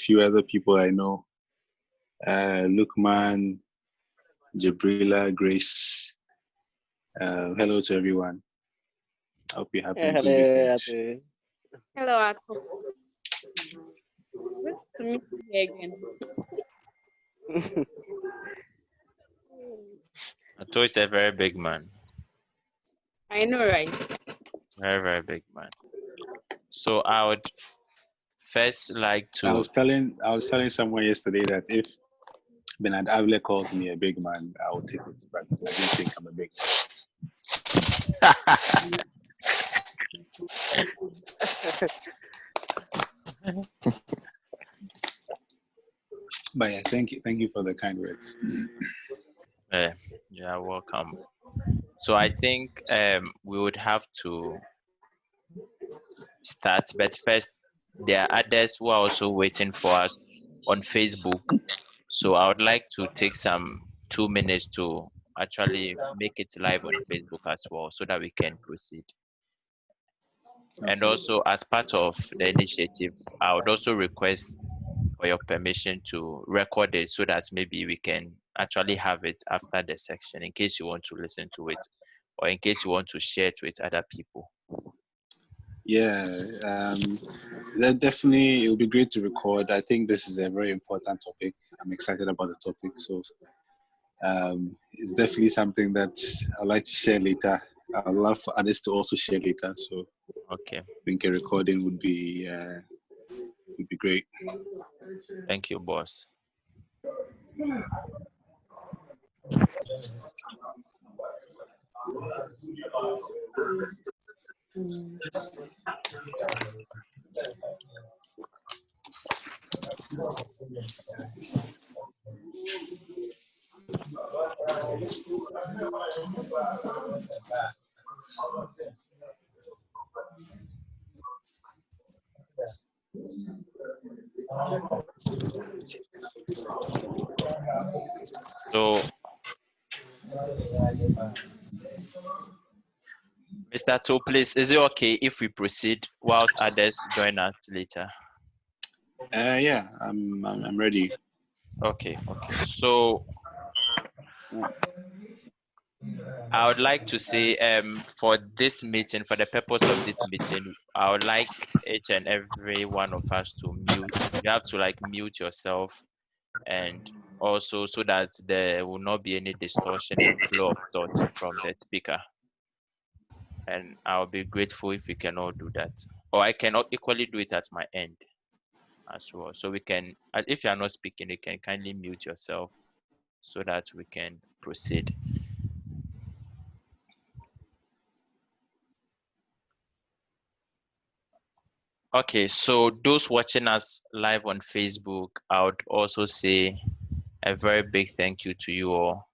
few other people I know. Lukman, Jabrila, Grace. Hello to everyone. I hope you're having a good weekend. Hello, Ato. Good to meet you here again. Ato is a very big man. I know, right? Very, very big man. So I would first like to. I was telling someone yesterday that if Bernard Avle calls me a big man, I will take it, but I don't think I'm a big man. But yeah, thank you for the kind words. Yeah, welcome. So I think we would have to start, but first there are others who are also waiting for us on Facebook. So I would like to take some 2 minutes to actually make it live on Facebook as well, so that we can proceed. Okay. And also, as part of the initiative, I would also request for your permission to record it, so that maybe we can actually have it after the section, in case you want to listen to it, or in case you want to share it with other people. Yeah, that definitely, it would be great to record. I think this is a very important topic. I'm excited about the topic, so it's definitely something that I'd like to share later. I'd love for others to also share later. So okay, I think a recording would be great. Thank you, boss. So, Mr. To, please, is it okay if we proceed while others join us later? Yeah, I'm ready. Okay. So I would like to say, for this meeting, for the purpose of this meeting, I would like each and every one of us to mute. You have to mute yourself, and also so that there will not be any distortion in flow of thought from the speaker. And I'll be grateful if we can all do that. Or I can equally do it at my end as well. So we can, if you are not speaking, you can kindly mute yourself so that we can proceed. Okay, so those watching us live on Facebook, I would also say a very big thank you to you all.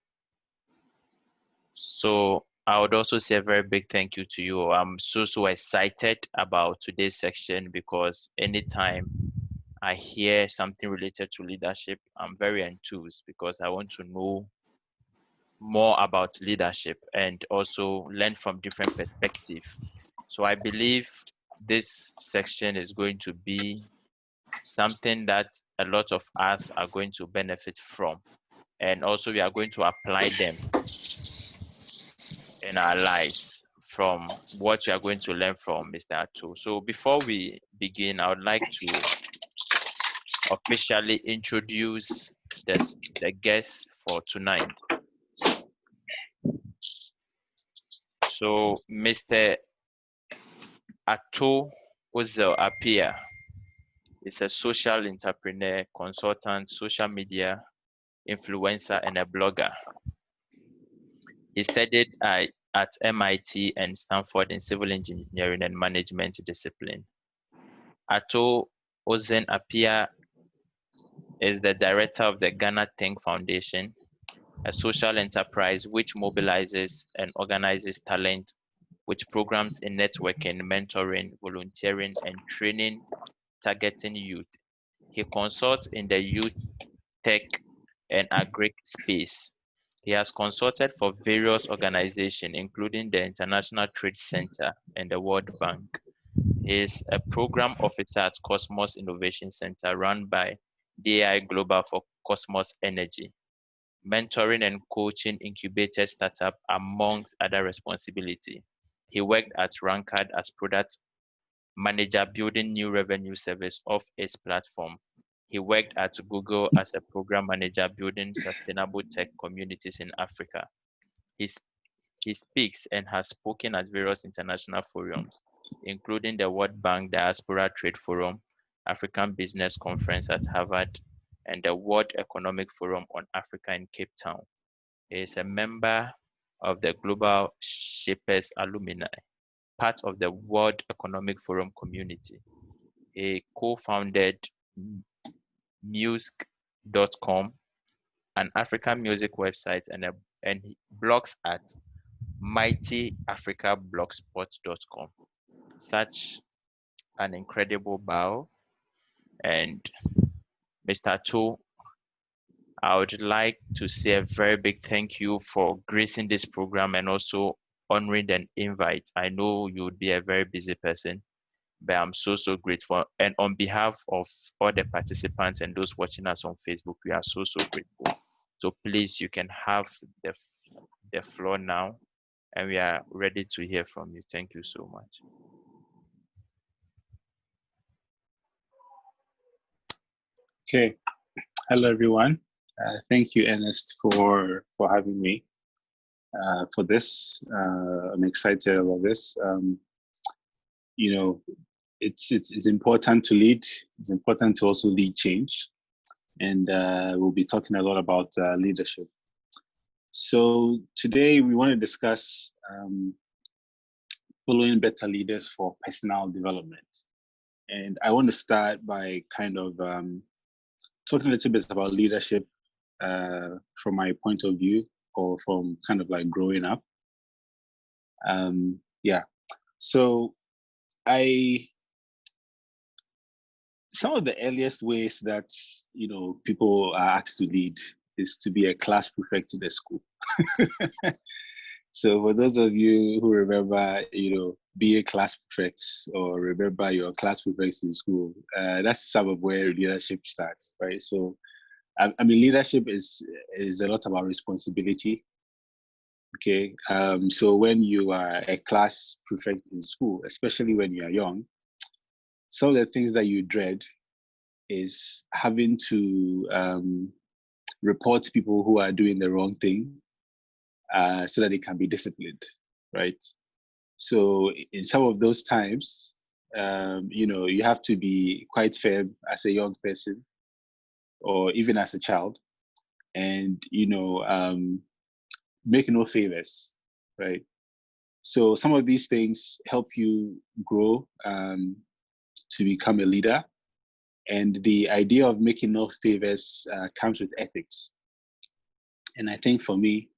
So I would also say a very big thank you to you all. I'm so excited about today's section, because anytime I hear something related to leadership, I'm very enthused, because I want to know more about leadership and also learn from different perspectives. So I believe this section is going to be something that a lot of us are going to benefit from, and also we are going to apply them in our lives from what we are going to learn from Mr. Atu. So before we begin, I would like to officially introduce the guests for tonight. So Mr. Ulzen Appiah is a social entrepreneur, consultant, social media influencer, and a blogger. He studied at MIT and Stanford in civil engineering and management discipline. Ulzen Appiah is the director of the Ghana Think Foundation, a social enterprise which mobilizes and organizes talent with programs in networking, mentoring, volunteering, and training targeting youth. He consults in the youth, tech, and agri space. He has consulted for various organizations, including the International Trade Center and the World Bank. He is a program officer at Cosmos Innovation Center run by DAI Global for Cosmos Energy, mentoring and coaching incubated startup amongst other responsibility. He worked at Rankard as product manager building new revenue service off its platform. He worked at Google as a program manager building sustainable tech communities in Africa. He, he speaks and has spoken at various international forums, including the World Bank Diaspora Trade Forum, African Business Conference at Harvard, and the World Economic Forum on Africa in Cape Town. He is a member of the Global Shapers Alumni, part of the World Economic Forum community. He co-founded music.com, an African music website, and he blogs at mightyafricablogspot.com. Such an incredible bow. And Mr. Tu, I would like to say a very big thank you for gracing this program and also honoring the invite. I know you would be a very busy person, but I'm so grateful. And on behalf of all the participants and those watching us on Facebook, we are so grateful. So please, you can have the floor now, and we are ready to hear from you. Thank you so much. Okay. Hello, everyone. Thank you, Ernest, for having me for this. I'm excited about this. You know, it's important to lead. It's important to also lead change, and we'll be talking a lot about leadership. So today we want to discuss following better leaders for personal development, and I want to start by kind of talking a little bit about leadership from my point of view, or from kind of like growing up. Yeah. So some of the earliest ways that people are asked to lead is to be a class prefect in the school. So for those of you who remember, be a class prefect or remember your class prefects in school, that's some of where leadership starts, right? So, I mean, leadership is a lot about responsibility. Okay, so when you are a class prefect in school, especially when you are young, some of the things that you dread is having to report people who are doing the wrong thing so that they can be disciplined, right? So in some of those times, you have to be quite firm as a young person or even as a child, and make no favors, right? So some of these things help you grow to become a leader, and the idea of making no favors comes with ethics. And I think for me,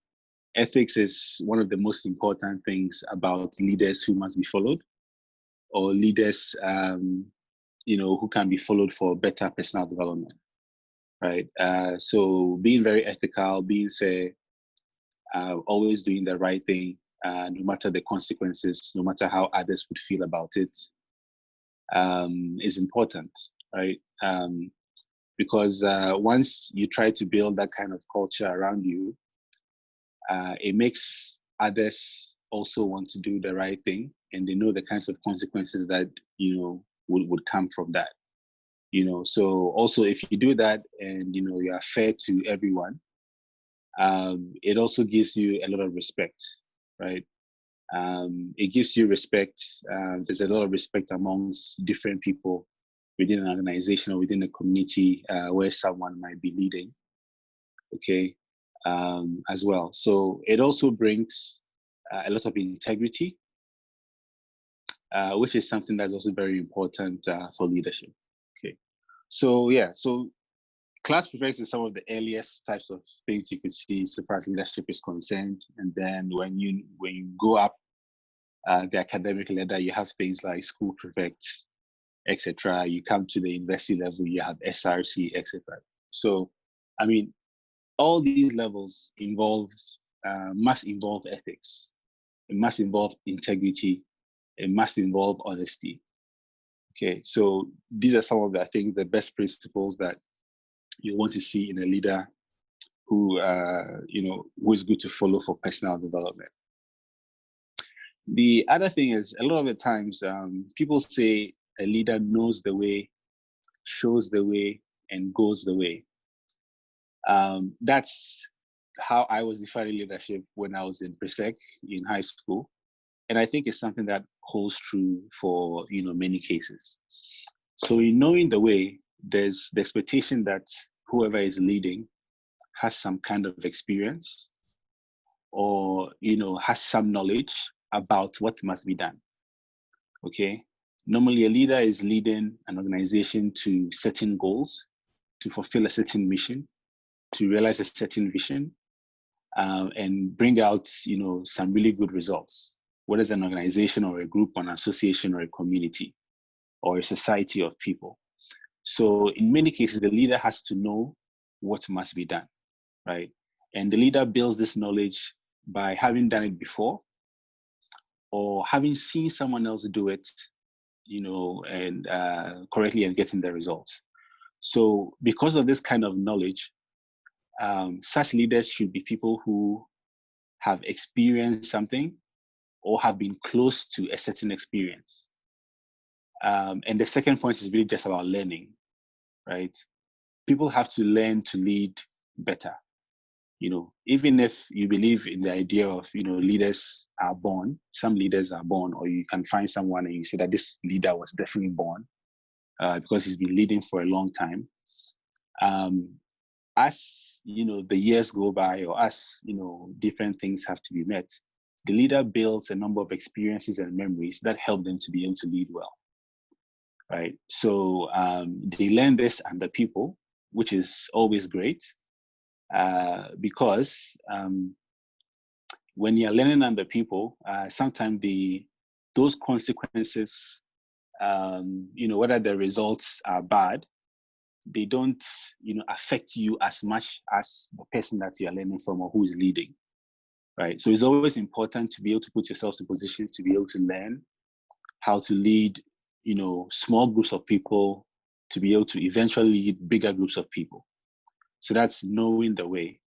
ethics is one of the most important things about leaders who must be followed, or leaders who can be followed for better personal development, right? So being very ethical, being fair, always doing the right thing, no matter the consequences, no matter how others would feel about it, is important, right? Because once you try to build that kind of culture around you, it makes others also want to do the right thing, and they know the kinds of consequences that would come from that. So also if you do that and you are fair to everyone, it also gives you a lot of respect, right? It gives you respect. There's a lot of respect amongst different people within an organization or within a community where someone might be leading, okay, as well. So it also brings a lot of integrity, which is something that's also very important for leadership. Okay, so yeah, so class prefects is some of the earliest types of things you could see so far as leadership is concerned. And then when you go up the academic ladder, you have things like school prefects, etc. You come to the university level, you have SRC, etc. So, I mean, all these levels must involve ethics. It must involve integrity. It must involve honesty. Okay, so these are some of the, I think, the best principles that you want to see in a leader who, who is good to follow for personal development. The other thing is, a lot of the times, people say a leader knows the way, shows the way, and goes the way. That's how I was defining leadership when I was in Presec in high school. And I think it's something that holds true for, many cases. So in knowing the way, there's the expectation that whoever is leading has some kind of experience or, has some knowledge about what must be done. Okay. Normally a leader is leading an organization to certain goals, to fulfill a certain mission, to realize a certain vision, and bring out, some really good results, whether it's an organization or a group or an association or a community or a society of people. So in many cases, the leader has to know what must be done, right? And the leader builds this knowledge by having done it before or having seen someone else do it, and correctly and getting the results. So because of this kind of knowledge, such leaders should be people who have experienced something or have been close to a certain experience. And the second point is really just about learning, right? People have to learn to lead better. Even if you believe in the idea of, leaders are born, some leaders are born, or you can find someone and you say that this leader was definitely born because he's been leading for a long time. As, the years go by or as, different things have to be met, the leader builds a number of experiences and memories that help them to be able to lead well, right? So they learn this under people, which is always great. Because when you're learning under people, sometimes those consequences, whether the results are bad, they don't, affect you as much as the person that you're learning from or who is leading, right? So it's always important to be able to put yourself in positions to be able to learn how to lead, small groups of people, to be able to eventually lead bigger groups of people. So that's knowing the way.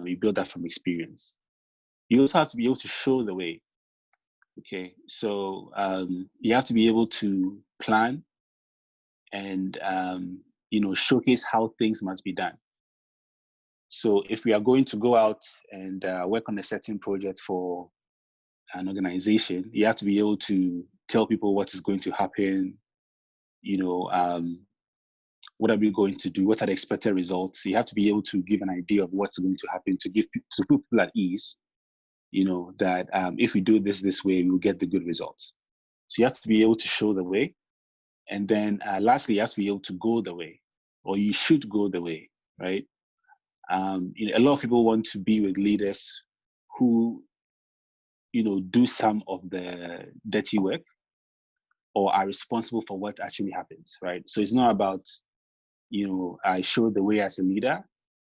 You build that from experience. You also have to be able to show the way. Okay, so you have to be able to plan and showcase how things must be done. So if we are going to go out and work on a certain project for an organization, you have to be able to tell people what is going to happen. What are we going to do? What are the expected results? You have to be able to give an idea of what's going to happen to put people at ease, that if we do this way, we'll get the good results. So you have to be able to show the way. And then lastly, you have to be able to go the way, or you should go the way, right? A lot of people want to be with leaders who, do some of the dirty work or are responsible for what actually happens, right? So it's not about, I showed the way as a leader,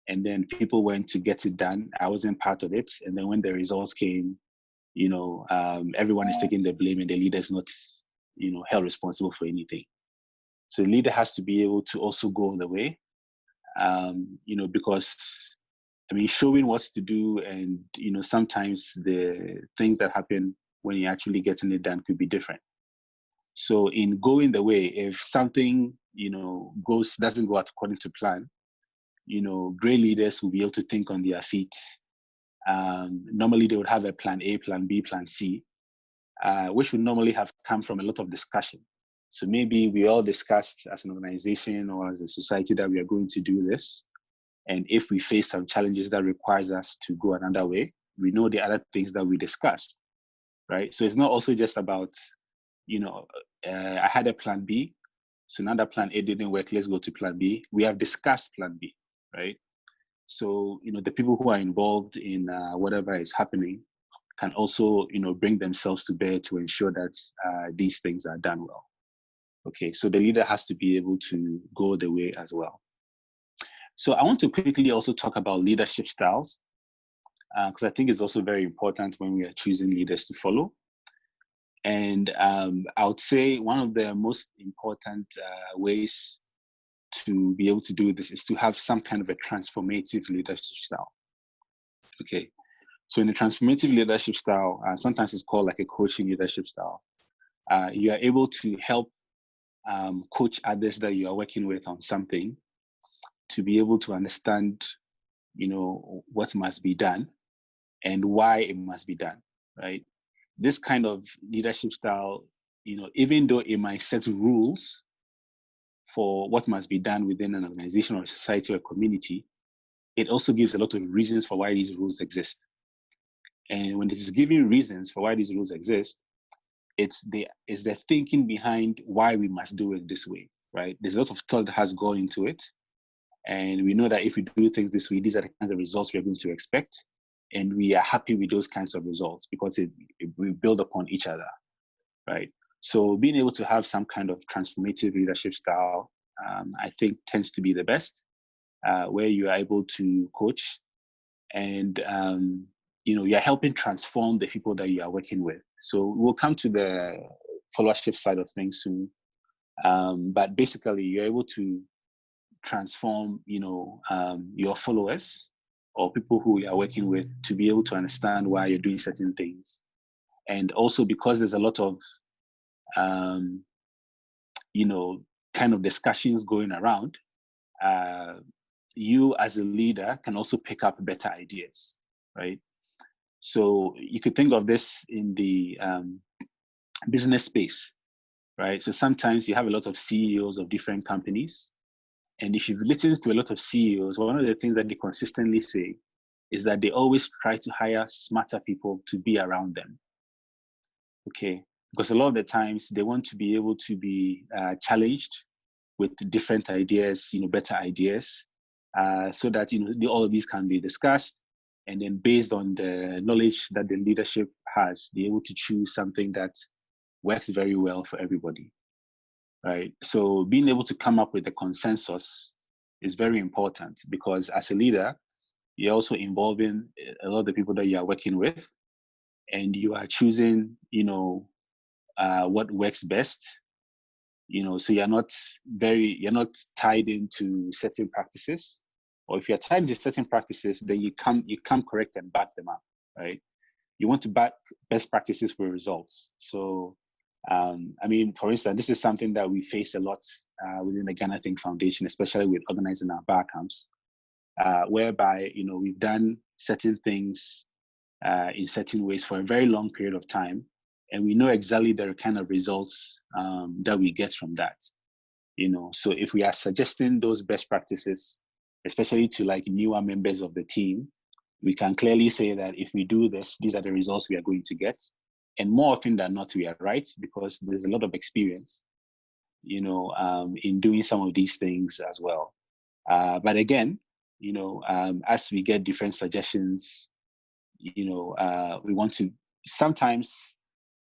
and then people went to get it done. I wasn't part of it. And then when the results came, everyone is taking the blame and the leader is not, held responsible for anything. So the leader has to be able to also go the way, because, showing what to do and, sometimes the things that happen when you're actually getting it done could be different. So in going the way, if something, doesn't go out according to plan, great leaders will be able to think on their feet. Normally they would have a plan A, plan B, plan C, which would normally have come from a lot of discussion. So maybe we all discussed as an organization or as a society that we are going to do this. And if we face some challenges that requires us to go another way, we know the other things that we discussed, right? So it's not also just about, I had a plan B, so now that plan A didn't work, let's go to plan B. We have discussed plan B, right? So, the people who are involved in whatever is happening can also, bring themselves to bear to ensure that these things are done well. Okay, so the leader has to be able to go the way as well. So I want to quickly also talk about leadership styles, because I think it's also very important when we are choosing leaders to follow. And I would say one of the most important ways to be able to do this is to have some kind of a transformative leadership style. Okay. So in a transformative leadership style, sometimes it's called like a coaching leadership style. You are able to help coach others that you are working with on something to be able to understand, what must be done and why it must be done, right? This kind of leadership style, even though it might set rules for what must be done within an organization or a society or a community, it also gives a lot of reasons for why these rules exist. And when it is giving reasons for why these rules exist, it's the thinking behind why we must do it this way, right? There's a lot of thought that has gone into it. And we know that if we do things this way, these are the kinds of results we're going to expect. And we are happy with those kinds of results because we build upon each other, right? So being able to have some kind of transformative leadership style, I think tends to be the best, where you are able to coach and, you're helping transform the people that you are working with. So we'll come to the followership side of things soon. But basically, you're able to transform, your followers or people who you are working with to be able to understand why you're doing certain things. And also because there's a lot of, kind of discussions going around, you as a leader can also pick up better ideas, right? So you could think of this in the business space, right? So sometimes you have a lot of CEOs of different companies. And if you've listened to a lot of CEOs, one of the things that they consistently say is that they always try to hire smarter people to be around them. Okay, because a lot of the times they want to be able to be challenged with different ideas, better ideas, so that all of these can be discussed, and then based on the knowledge that the leadership has, be able to choose something that works very well for everybody, right? So being able to come up with a consensus is very important because as a leader, you're also involving a lot of the people that you are working with, and you are choosing, what works best. So you're not tied into certain practices, or if you're tied into certain practices, then you come correct and back them up, right? You want to back best practices with results. So, for instance, this is something that we face a lot within the Ghana Think Foundation, especially with organizing our bar camps, whereby, we've done certain things in certain ways for a very long period of time. And we know exactly the kind of results that we get from that. So if we are suggesting those best practices, especially to like newer members of the team, we can clearly say that if we do this, these are the results we are going to get. And more often than not, we are right because there's a lot of experience, in doing some of these things as well. But again, as we get different suggestions, we want to sometimes,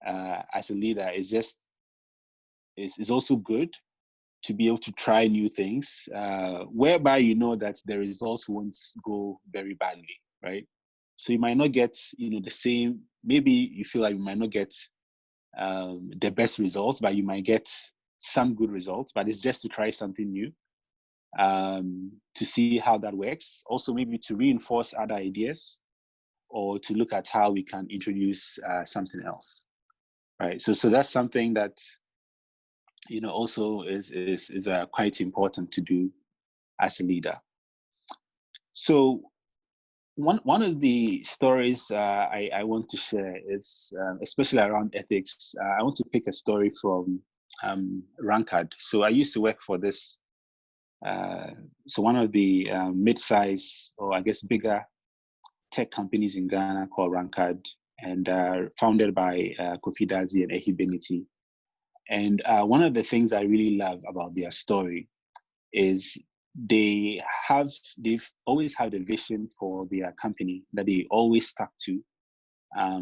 as a leader, it's also good to be able to try new things, whereby you know that the results won't go very badly, right? So you might not get, the same. Maybe you feel like you might not get the best results, but you might get some good results. But it's just to try something new, to see how that works. Also, maybe to reinforce other ideas, or to look at how we can introduce something else, right? So that's something that also is quite important to do as a leader. So one of the stories I want to share is especially around ethics. I want to pick a story from Rankard. So I used to work for this. So one of the mid-size, or I guess bigger, tech companies in Ghana called Rankard, and founded by Kofi Dazi and Ehi Beniti. And one of the things I really love about their story is they've always had a vision for their company that they always stuck to.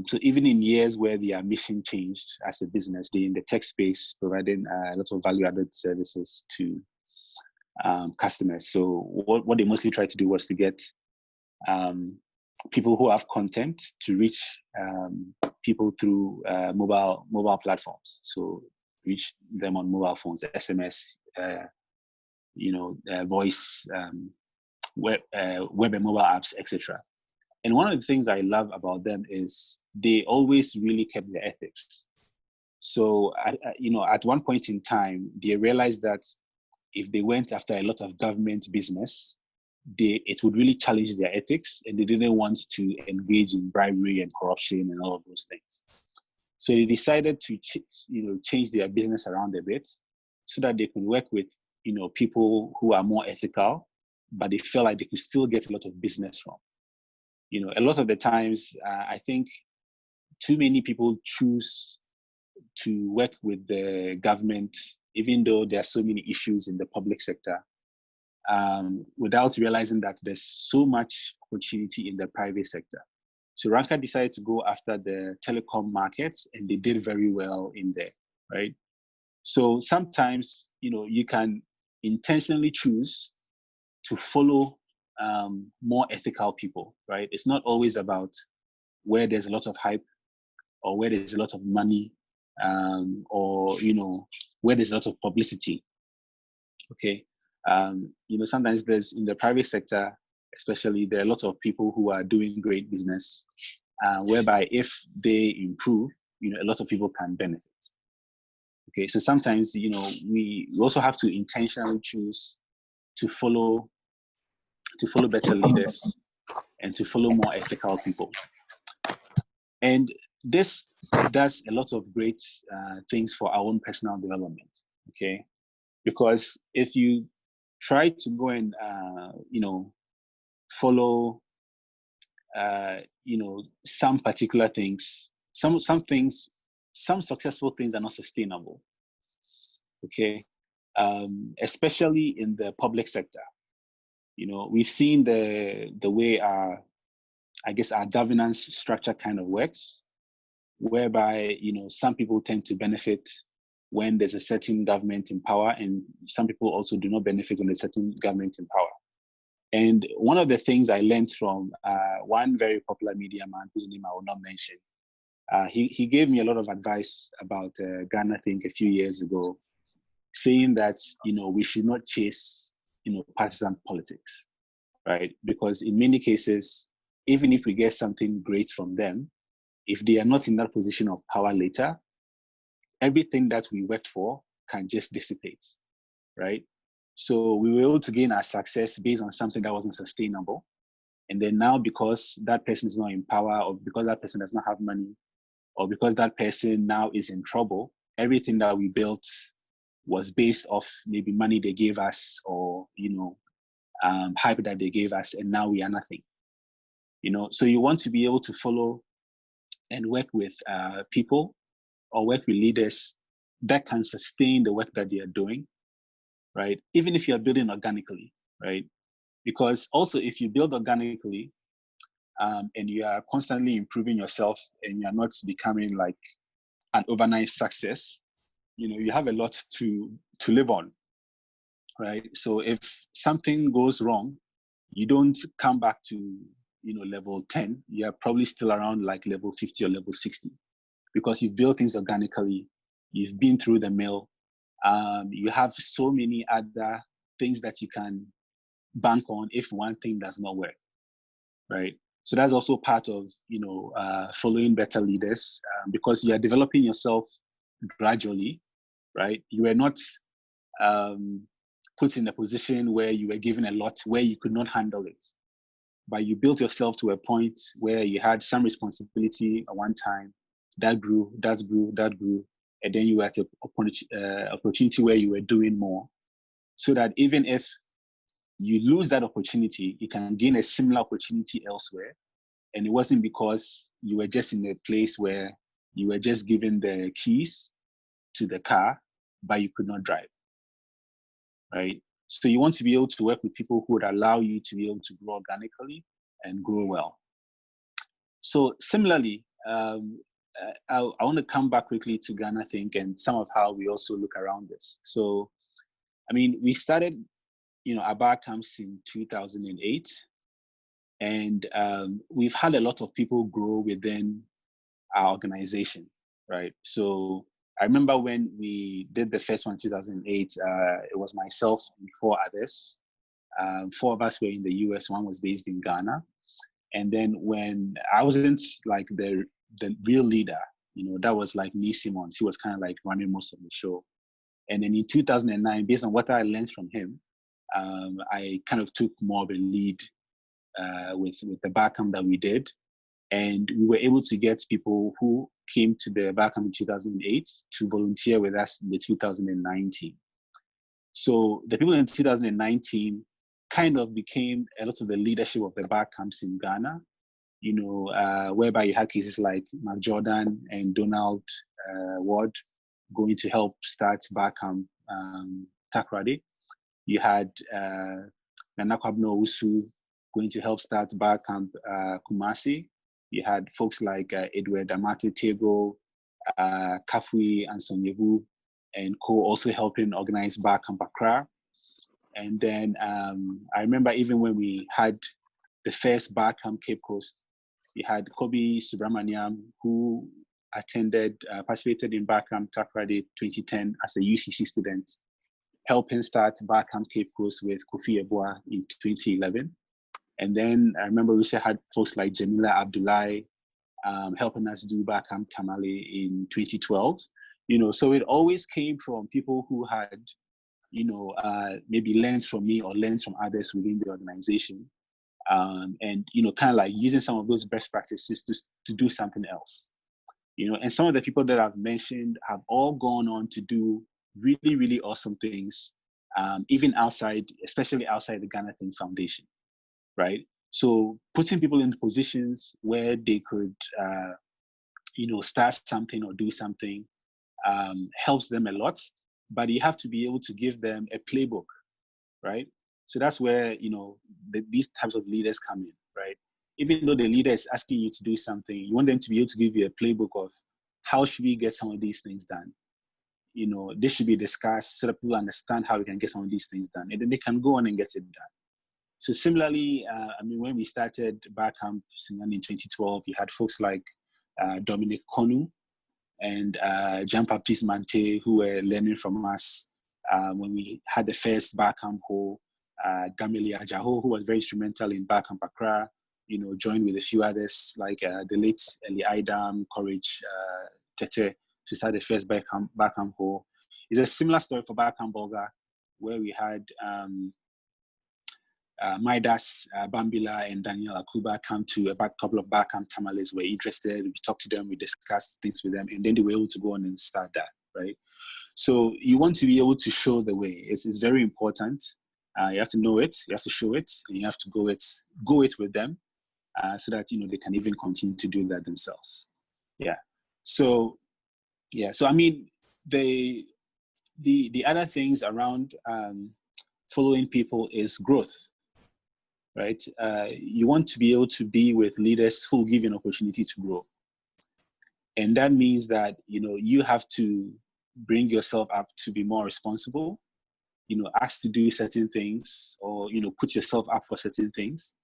So even in years where their mission changed as a business, they in the tech space providing a lot of value-added services to customers. So what they mostly tried to do was to get people who have content to reach people through mobile platforms. So reach them on mobile phones, SMS, voice, web and mobile apps, etc. And one of the things I love about them is they always really kept their ethics. So, at one point in time, they realized that if they went after a lot of government business, it would really challenge their ethics, and they didn't want to engage in bribery and corruption and all of those things. So they decided to, change their business around a bit so that they could work with, people who are more ethical, but they felt like they could still get a lot of business from. A lot of the times, I think too many people choose to work with the government, even though there are so many issues in the public sector, without realizing that there's so much opportunity in the private sector. So Ranka decided to go after the telecom markets, and they did very well in there, right? So sometimes, you can intentionally choose to follow more ethical people, right? It's not always about where there's a lot of hype or where there's a lot of money, or where there's a lot of publicity. Okay, sometimes there's in the private sector, especially, there are a lot of people who are doing great business, whereby if they improve, a lot of people can benefit. Okay, so sometimes we also have to intentionally choose to follow better leaders and to follow more ethical people. And this does a lot of great things for our own personal development, okay? Because if you try to go and, follow, some particular things, some successful things are not sustainable, okay? Especially in the public sector. We've seen the way our governance structure kind of works, whereby, some people tend to benefit when there's a certain government in power, and some people also do not benefit when there's a certain government in power. And one of the things I learned from one very popular media man, whose name I will not mention, he gave me a lot of advice about Ghana, I think, a few years ago, saying that, we should not chase, partisan politics, right? Because in many cases, even if we get something great from them, if they are not in that position of power later, everything that we worked for can just dissipate, right? So we were able to gain our success based on something that wasn't sustainable. And then now, because that person is not in power, or because that person does not have money, or because that person now is in trouble, everything that we built was based off maybe money they gave us, or, hype that they gave us, and now we are nothing. So you want to be able to follow and work with people, or work with leaders that can sustain the work that they are doing, right? Even if you are building organically, right? Because also, if you build organically, and you are constantly improving yourself, and you're not becoming like an overnight success, you have a lot to live on, right? So if something goes wrong, you don't come back to level 10. You're probably still around like level 50 or level 60, because you've built things organically, you've been through the mill, you have so many other things that you can bank on if one thing does not work, right? So that's also part of following better leaders, because you are developing yourself gradually, right? You are not put in a position where you were given a lot where you could not handle it, but you built yourself to a point where you had some responsibility at one time, that grew, and then you were at an opportunity where you were doing more, so that even if you lose that opportunity, you can gain a similar opportunity elsewhere. And it wasn't because you were just in a place where you were just given the keys to the car, but you could not drive, right? So you want to be able to work with people who would allow you to be able to grow organically and grow well. So similarly, I want to come back quickly to Ghana Think and some of how we also look around this. So, I mean, we started, Appiah Camps in 2008, and we've had a lot of people grow within our organization, right? So I remember when we did the first one in 2008, it was myself and 4 others. 4 of us were in the US, one was based in Ghana. And then when I wasn't like the real leader, that was like Lee Simmons. He was kind of like running most of the show. And then in 2009, based on what I learned from him, I kind of took more of a lead with the Barcamp that we did. And we were able to get people who came to the Barcamp in 2008 to volunteer with us in the 2019. So the people in 2019 kind of became a lot of the leadership of the Barcamps in Ghana, whereby you had cases like Mark Jordan and Donald Ward going to help start Barcamp Takrady. You had Nana Kwabena Owusu going to help start Barcamp Kumasi. You had folks like Edward Amate Tego, Kafui and Sonyebu, and Co also helping organize Barcamp Accra. And then I remember even when we had the first Barcamp Cape Coast, we had Kobe Subramaniam, who participated in Barcamp Takrady 2010 as a UCC student, helping start Barcamp Cape Coast with Kofi Eboa in 2011. And then I remember we also had folks like Jamila Abdullahi helping us do Barcamp Tamale in 2012. So it always came from people who had, maybe learned from me or learned from others within the organization. And, kind of like using some of those best practices to do something else. And some of the people that I've mentioned have all gone on to do really, really awesome things, even especially outside the Ghana Think Foundation. Right? So putting people in positions where they could, start something or do something helps them a lot, but you have to be able to give them a playbook, right? So that's where, these types of leaders come in, right? Even though the leader is asking you to do something, you want them to be able to give you a playbook of how should we get some of these things done? This should be discussed so that people understand how we can get some of these things done, and then they can go on and get it done. So similarly, when we started Barcamp in 2012, you had folks like Dominic Konu and Jean-Baptiste Mante, who were learning from us. When we had the first Barcamp Ho, Gamili Ajaho, who was very instrumental in Barcamp Accra, joined with a few others like the late Eli Aidam, Courage Tete, to start the first Barcamp Ho. It's a similar story for Barcamp Bolga, where we had Midas Bambila and Daniel Akuba come to a couple of Barcamp Tamales, were interested. We talked to them, we discussed things with them, and then they were able to go on and start that, right? So you want to be able to show the way. It's very important. You have to know it, you have to show it, and you have to go it with them so that, they can even continue to do that themselves. Yeah. So the other things around following people is growth. Right? You want to be able to be with leaders who will give you an opportunity to grow. And that means that, you have to bring yourself up to be more responsible, ask to do certain things or, put yourself up for certain things.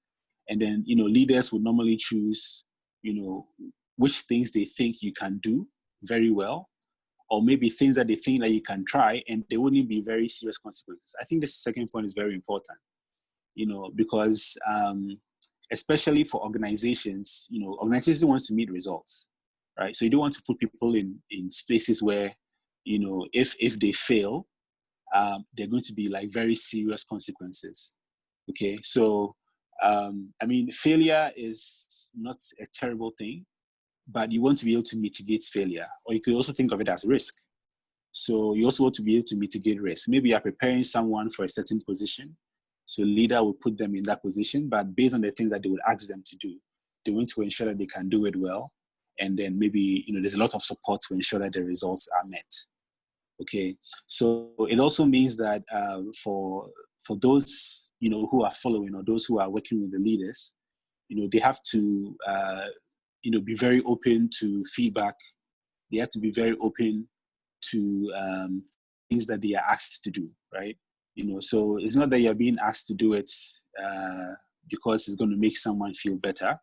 And then, leaders would normally choose, which things they think you can do very well, or maybe things that they think that you can try and they wouldn't be very serious consequences. I think the second point is very important. Because especially for organizations, organizations wants to meet results, right? So you don't want to put people in spaces where, if they fail, they're going to be like very serious consequences. Okay, so failure is not a terrible thing, but you want to be able to mitigate failure, or you could also think of it as risk. So you also want to be able to mitigate risk. Maybe you're preparing someone for a certain position. So leader will put them in that position, but based on the things that they would ask them to do, they want to ensure that they can do it well. And then maybe, there's a lot of support to ensure that the results are met. Okay. So it also means that for those, who are following or those who are working with the leaders, they have to, be very open to feedback. They have to be very open to things that they are asked to do, right? So it's not that you're being asked to do it because it's going to make someone feel better.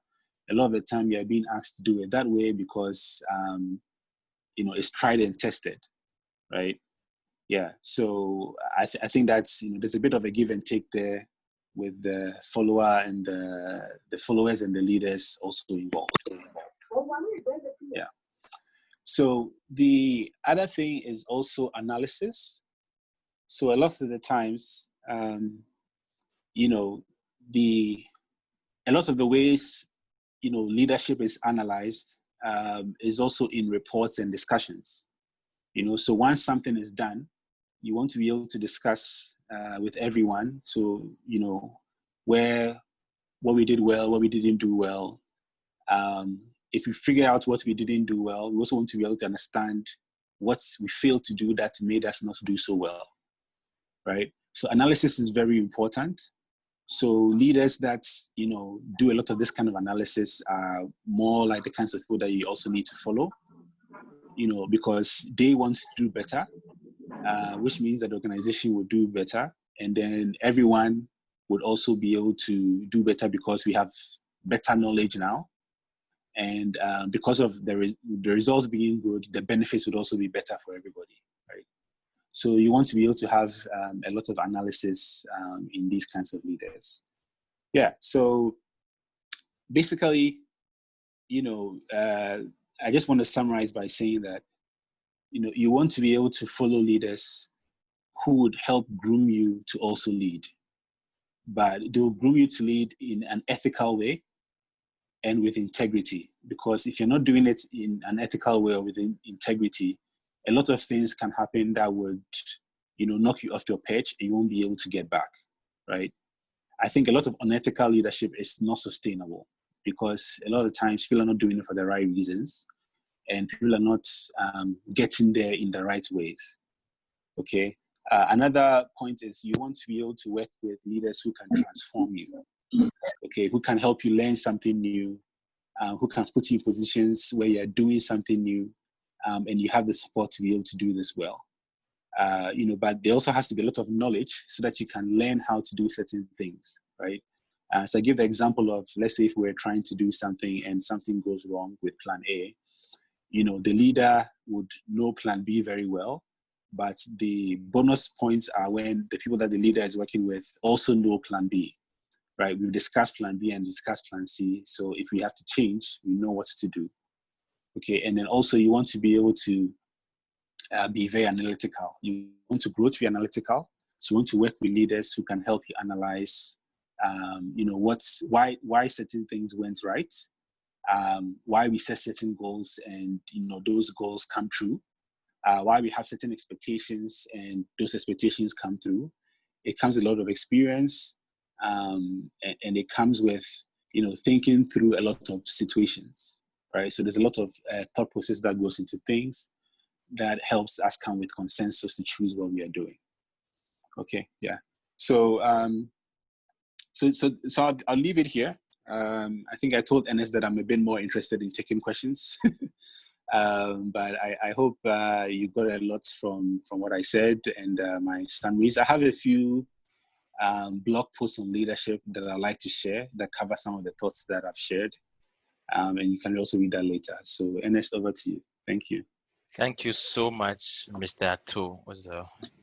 a lot of the time you're being asked to do it that way because, it's tried and tested, right? Yeah. So I think that's, there's a bit of a give and take there with the follower and the followers and the leaders also involved. Yeah. So the other thing is also analysis. So a lot of the times, a lot of the ways, leadership is analyzed is also in reports and discussions. So once something is done, you want to be able to discuss with everyone. So, what we did well, what we didn't do well. If we figure out what we didn't do well, we also want to be able to understand what we failed to do that made us not do so well, right? So analysis is very important. So leaders that, do a lot of this kind of analysis are more like the kinds of people that you also need to follow, because they want to do better, which means that the organization will do better. And then everyone would also be able to do better because we have better knowledge now. And because of the results being good, the benefits would also be better for everybody, right? So you want to be able to have a lot of analysis in these kinds of leaders. Yeah, so basically, I just want to summarize by saying that, you want to be able to follow leaders who would help groom you to also lead. But they'll groom you to lead in an ethical way and with integrity. Because if you're not doing it in an ethical way or with integrity, a lot of things can happen that would, knock you off your perch and you won't be able to get back, right? I think a lot of unethical leadership is not sustainable because a lot of times people are not doing it for the right reasons and people are not getting there in the right ways, okay? Another point is you want to be able to work with leaders who can transform you, okay, who can help you learn something new, who can put you in positions where you're doing something new, and you have the support to be able to do this well. But there also has to be a lot of knowledge so that you can learn how to do certain things, right? So I give the example of, let's say if we're trying to do something and something goes wrong with plan A, the leader would know plan B very well, but the bonus points are when the people that the leader is working with also know plan B, right? We've discussed plan B and discussed plan C. So if we have to change, we know what to do. Okay, and then also you want to be able to be very analytical. You want to grow to be analytical. So you want to work with leaders who can help you analyze, why certain things went right, why we set certain goals and, those goals come true, why we have certain expectations and those expectations come through. It comes with a lot of experience, and it comes with, thinking through a lot of situations, right? So there's a lot of thought process that goes into things that helps us come with consensus to choose what we are doing. Okay, yeah. So I'll leave it here. I think I told Ernest that I'm a bit more interested in taking questions, but I hope you got a lot from what I said and my summaries. I have a few blog posts on leadership that I'd like to share that cover some of the thoughts that I've shared, and you can also read that later. So Ernest, over to you. Thank you. Thank you so much, Mr. Atto.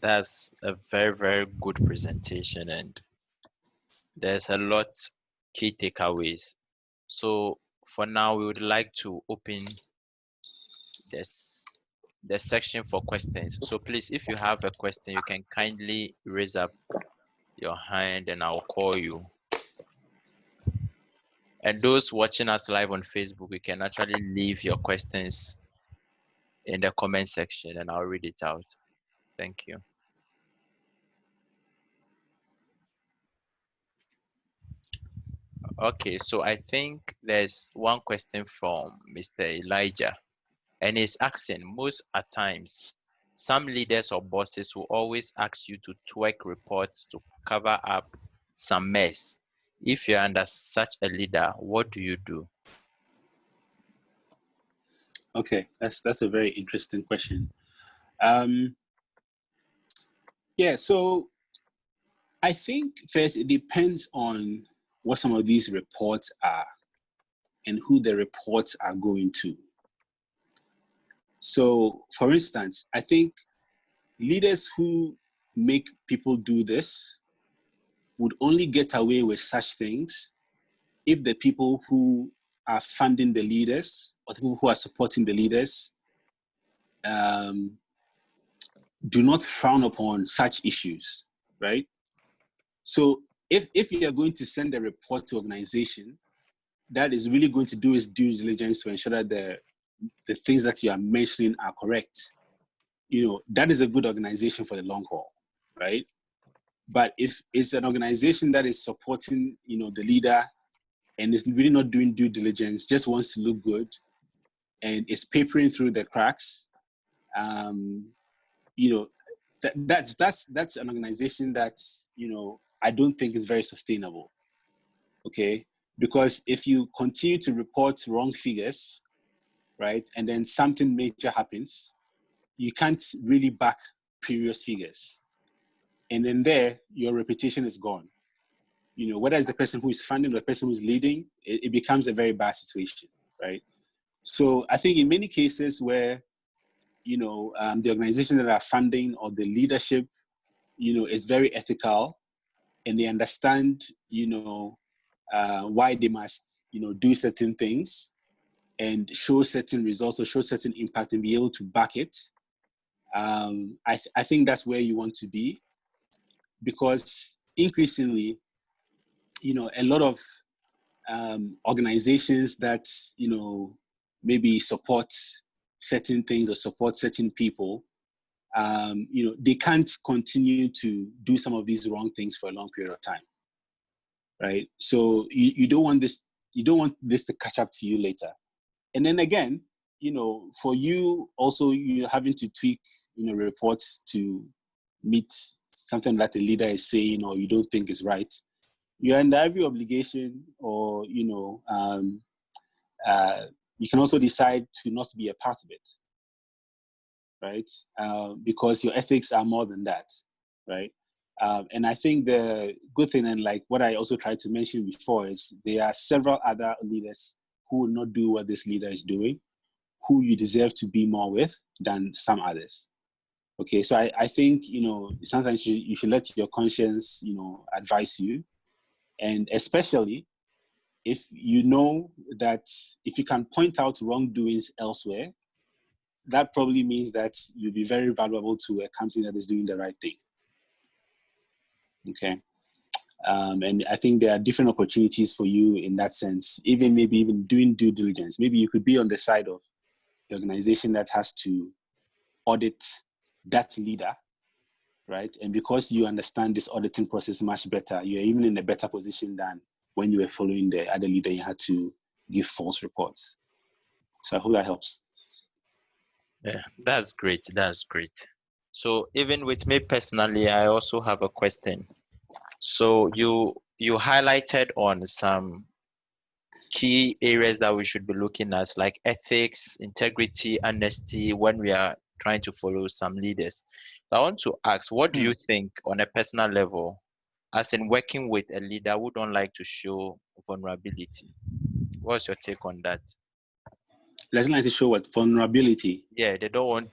That's a very, very good presentation, and there's a lot key takeaways. So for now, we would like to open the section for questions. So please, if you have a question, you can kindly raise up your hand and I'll call you. And those watching us live on Facebook, you can actually leave your questions in the comment section and I'll read it out. Thank you. Okay, so I think there's one question from Mr. Elijah, and he's asking, most at times, some leaders or bosses will always ask you to tweak reports to cover up some mess. If you're under such a leader, what do you do? Okay, that's a very interesting question. Yeah, so I think first it depends on what some of these reports are and who the reports are going to. So, for instance, I think leaders who make people do this would only get away with such things if the people who are funding the leaders or the people who are supporting the leaders do not frown upon such issues, right? So if you are going to send a report to organization that is really going to do its due diligence to ensure that the things that you are mentioning are correct, that is a good organization for the long haul, right? But if it's an organization that is supporting, the leader and is really not doing due diligence, just wants to look good and is papering through the cracks, that's an organization that, I don't think is very sustainable. Okay, because if you continue to report wrong figures, right, and then something major happens, you can't really back previous figures, and then there your reputation is gone. Whether it's the person who is funding or the person who's leading, it becomes a very bad situation, right? So I think in many cases where the organizations that are funding or the leadership, is very ethical and they understand, why they must, do certain things and show certain results or show certain impact and be able to back it. I think that's where you want to be, because increasingly, a lot of organizations that, maybe support certain things or support certain people, they can't continue to do some of these wrong things for a long period of time, right? So you don't want this to catch up to you later. And then again, for you also, you're having to tweak, reports to meet something that the leader is saying or you don't think is right. You're under every obligation, or, you can also decide to not be a part of it, right? Because your ethics are more than that, right? And I think the good thing, and like what I also tried to mention before, is there are several other leaders who will not do what this leader is doing, who you deserve to be more with than some others. Okay, so I think, sometimes you should let your conscience, advise you. And especially if you know that if you can point out wrongdoings elsewhere, that probably means that you'll be very valuable to a company that is doing the right thing. Okay. And I think there are different opportunities for you in that sense, maybe even doing due diligence. Maybe you could be on the side of the organization that has to audit that leader, right? And because you understand this auditing process much better, you're even in a better position than when you were following the other leader, you had to give false reports. So I hope that helps. Yeah, that's great. That's great. So even with me personally, I also have a question. So you highlighted on some key areas that we should be looking at, like ethics, integrity, honesty, when we are trying to follow some leaders. I want to ask, what do you think on a personal level, as in working with a leader who don't like to show vulnerability? What's your take on that? Doesn't like to show what? Vulnerability. Yeah, they don't want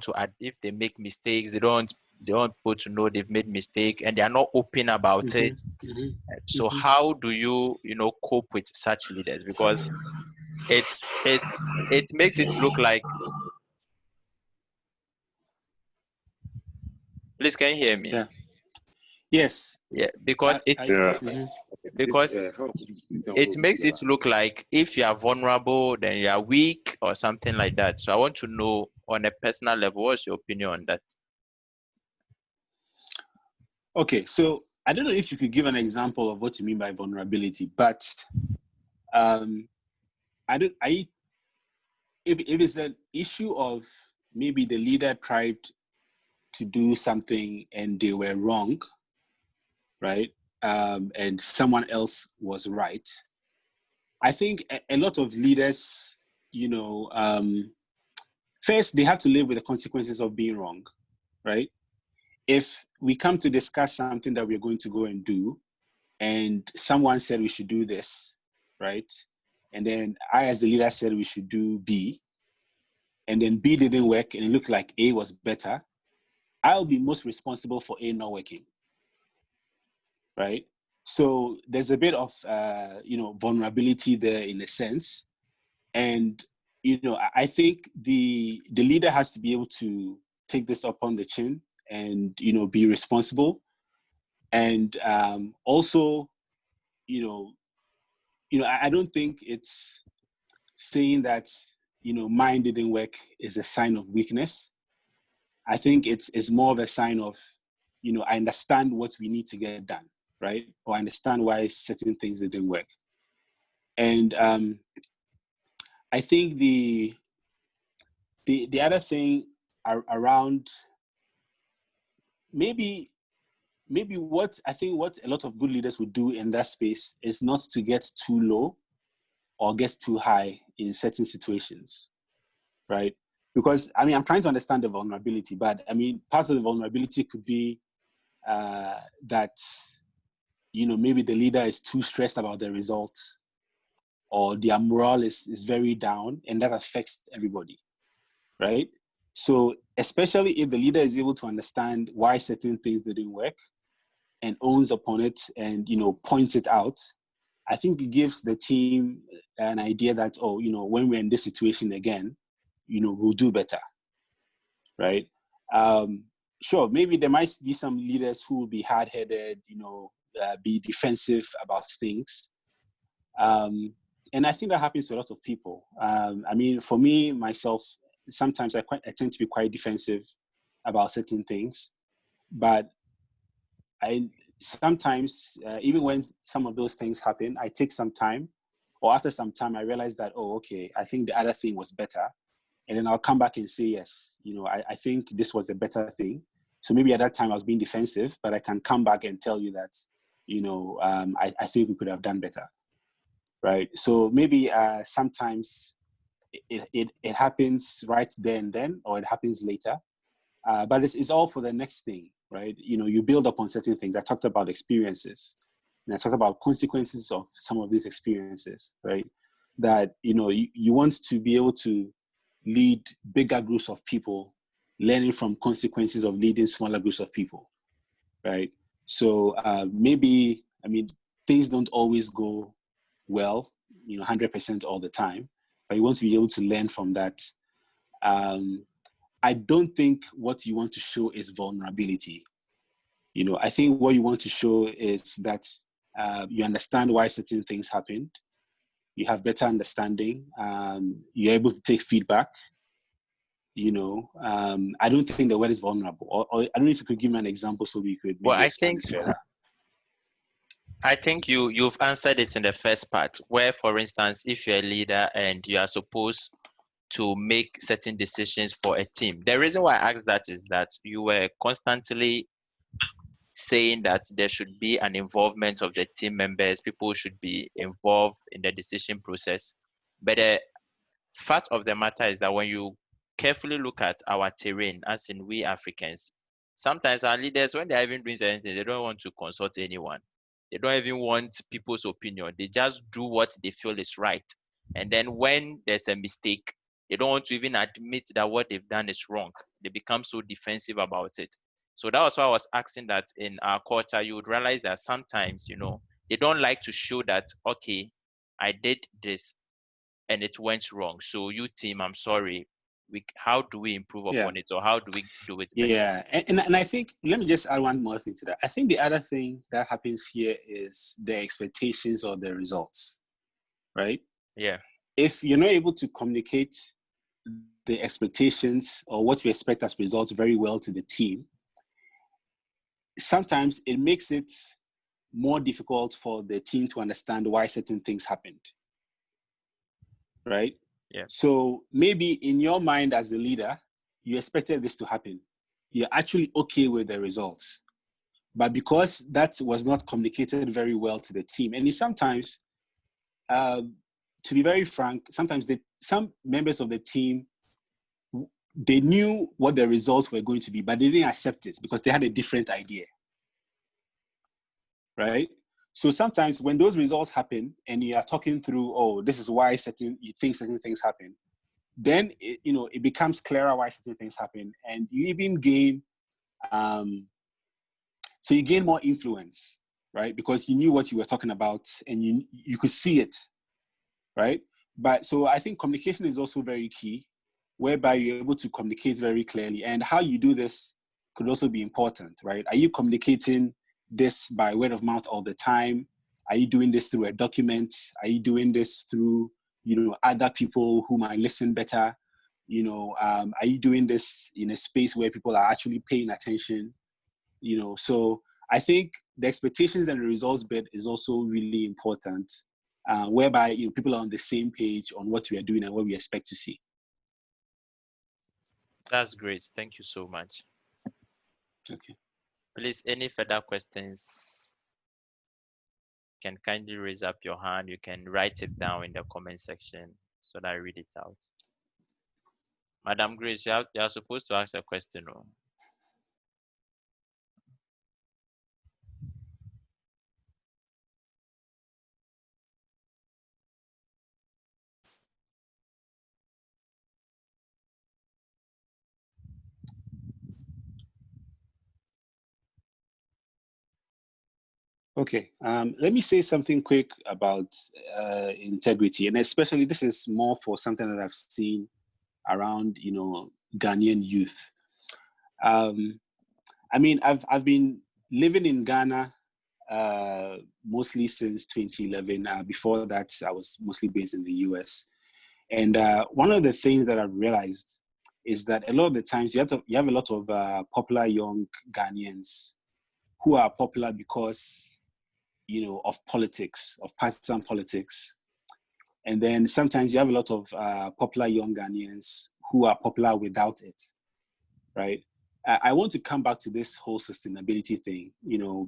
to add, if they make mistakes, they don't want people to know they've made mistake, and they are not open about it. So how do you cope with such leaders? Because it makes it look like, please, can you hear me? Yeah. Yes. Yeah, because it makes it look like if you are vulnerable, then you are weak or something like that. So I want to know on a personal level, what's your opinion on that? Okay, so I don't know if you could give an example of what you mean by vulnerability, but if it's an issue of maybe the leader tried to do something and they were wrong, right? And someone else was right. I think a lot of leaders, first they have to live with the consequences of being wrong, right? If we come to discuss something that we're going to go and do, and someone said we should do this, right? and then I, as the leader, said we should do B, and then B didn't work, and it looked like A was better, I'll be most responsible for A not working, right? So there's a bit of, vulnerability there in a sense. And, I think the leader has to be able to take this up on the chin and, be responsible. And also, I don't think it's saying that, mine didn't work is a sign of weakness. I think it's more of a sign of, I understand what we need to get done, right? Or I understand why certain things didn't work. And I think the other thing around maybe what a lot of good leaders would do in that space is not to get too low or get too high in certain situations, right? Because, I'm trying to understand the vulnerability, but part of the vulnerability could be that, maybe the leader is too stressed about the results, or their morale is very down, and that affects everybody, right? So especially if the leader is able to understand why certain things didn't work and owns upon it and, points it out, I think it gives the team an idea that, when we're in this situation again, we'll do better, right? Sure, maybe there might be some leaders who will be hard-headed, be defensive about things. And I think that happens to a lot of people. For me, myself, sometimes I tend to be quite defensive about certain things. But I sometimes, even when some of those things happen, I take some time, or after some time, I realize that, okay, I think the other thing was better. And then I'll come back and say, yes, I think this was a better thing. So maybe at that time I was being defensive, but I can come back and tell you that, I think we could have done better, right? So maybe sometimes it happens right there and then, or it happens later. But it's all for the next thing, right? You build upon certain things. I talked about experiences, and I talked about consequences of some of these experiences, right? That, you want to be able to lead bigger groups of people, learning from consequences of leading smaller groups of people, right? So maybe, things don't always go well, 100% all the time, but you want to be able to learn from that. I don't think what you want to show is vulnerability. I think what you want to show is that you understand why certain things happened. You have better understanding. You're able to take feedback. I don't think the word is vulnerable. Or I don't know if you could give me an example so we could maybe expand this further. I think you've answered it in the first part, where, for instance, if you're a leader and you are supposed to make certain decisions for a team. The reason why I asked that is that you were constantly saying that there should be an involvement of the team members. People should be involved in the decision process. But the fact of the matter is that when you carefully look at our terrain, as in we Africans, sometimes our leaders, when they're even doing anything, they don't want to consult anyone. They don't even want people's opinion. They just do what they feel is right. And then when there's a mistake, they don't want to even admit that what they've done is wrong. They become so defensive about it. So that was why I was asking that in our culture, you would realize that sometimes, they don't like to show that, okay, I did this and it went wrong. So you team, I'm sorry. How do we improve upon it, or how do we do it better? Yeah, and I think, let me just add one more thing to that. I think the other thing that happens here is the expectations or the results, right? Yeah. If you're not able to communicate the expectations or what you expect as results very well to the team, sometimes it makes it more difficult for the team to understand why certain things happened, right? Yeah. So maybe in your mind as a leader, you expected this to happen. You're actually okay with the results. But because that was not communicated very well to the team, and sometimes, to be very frank, sometimes some members of the team, they knew what the results were going to be, but they didn't accept it because they had a different idea, right? So sometimes when those results happen and you are talking through, oh, this is why you think certain things happen, then it becomes clearer why certain things happen, and you even gain, so you gain more influence, right? Because you knew what you were talking about and you could see it, right? But so I think communication is also very key, whereby you're able to communicate very clearly, and how you do this could also be important, right? Are you communicating this by word of mouth all the time? Are you doing this through a document? Are you doing this through, other people who might listen better? Are you doing this in a space where people are actually paying attention? So I think the expectations and the results bit is also really important, whereby people are on the same page on what we are doing and what we expect to see. That's great. Thank you so much. Okay. Please, any further questions? You can kindly raise up your hand. You can write it down in the comment section so that I read it out. Madam Grace, you are supposed to ask a question. Oh. Okay, let me say something quick about integrity, and especially this is more for something that I've seen around, Ghanaian youth. I've been living in Ghana mostly since 2011. Before that, I was mostly based in the US. And one of the things that I've realized is that a lot of the times you have a lot of popular young Ghanaians who are popular because of politics, of partisan politics. And then sometimes you have a lot of popular young Ghanaians who are popular without it, right? I want to come back to this whole sustainability thing,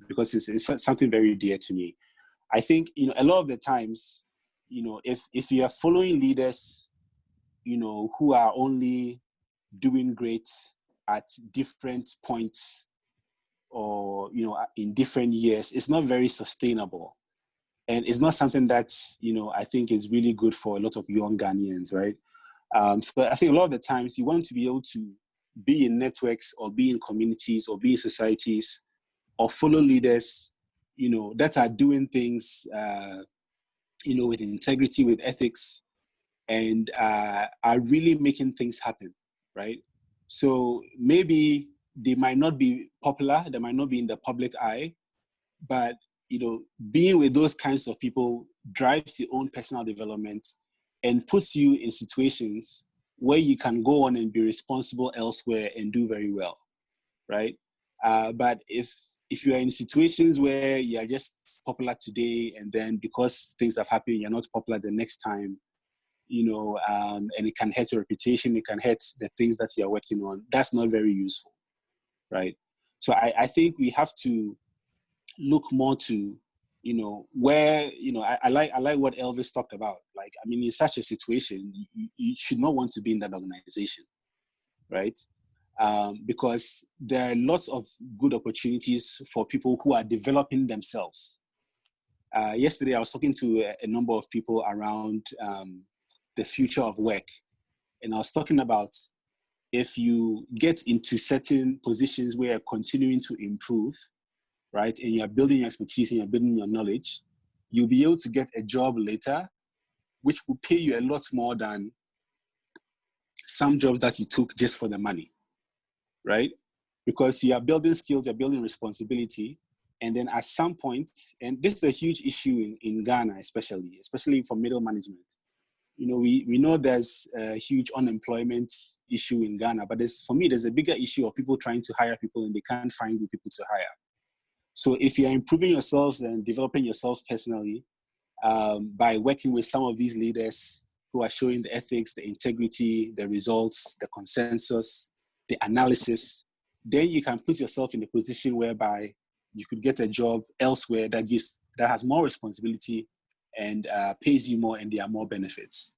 because it's something very dear to me. I think, a lot of the times, if you are following leaders, who are only doing great at different points or, in different years, it's not very sustainable. And it's not something that, I think is really good for a lot of young Ghanaians, right? So I think a lot of the times you want to be able to be in networks or be in communities or be in societies or follow leaders, that are doing things, with integrity, with ethics, and are really making things happen, right? So maybe they might not be popular, they might not be in the public eye, but being with those kinds of people drives your own personal development and puts you in situations where you can go on and be responsible elsewhere and do very well, right? But if you are in situations where you are just popular today and then because things have happened, you're not popular the next time, and it can hurt your reputation, it can hurt the things that you're working on, that's not very useful, right? So I think we have to look more to, where, I like what Elvis talked about. Like, in such a situation, you should not want to be in that organization, right? Because there are lots of good opportunities for people who are developing themselves. Yesterday, I was talking to a number of people around the future of work. And I was talking about if you get into certain positions where you're continuing to improve, right, and you're building your expertise and you're building your knowledge, you'll be able to get a job later, which will pay you a lot more than some jobs that you took just for the money, right? Because you are building skills, you're building responsibility, and then at some point, and this is a huge issue in Ghana, especially for middle management. We know there's a huge unemployment issue in Ghana, but for me, there's a bigger issue of people trying to hire people and they can't find good people to hire. So if you're improving yourselves and developing yourselves personally by working with some of these leaders who are showing the ethics, the integrity, the results, the consensus, the analysis, then you can put yourself in a position whereby you could get a job elsewhere that has more responsibility and pays you more, and there are more benefits,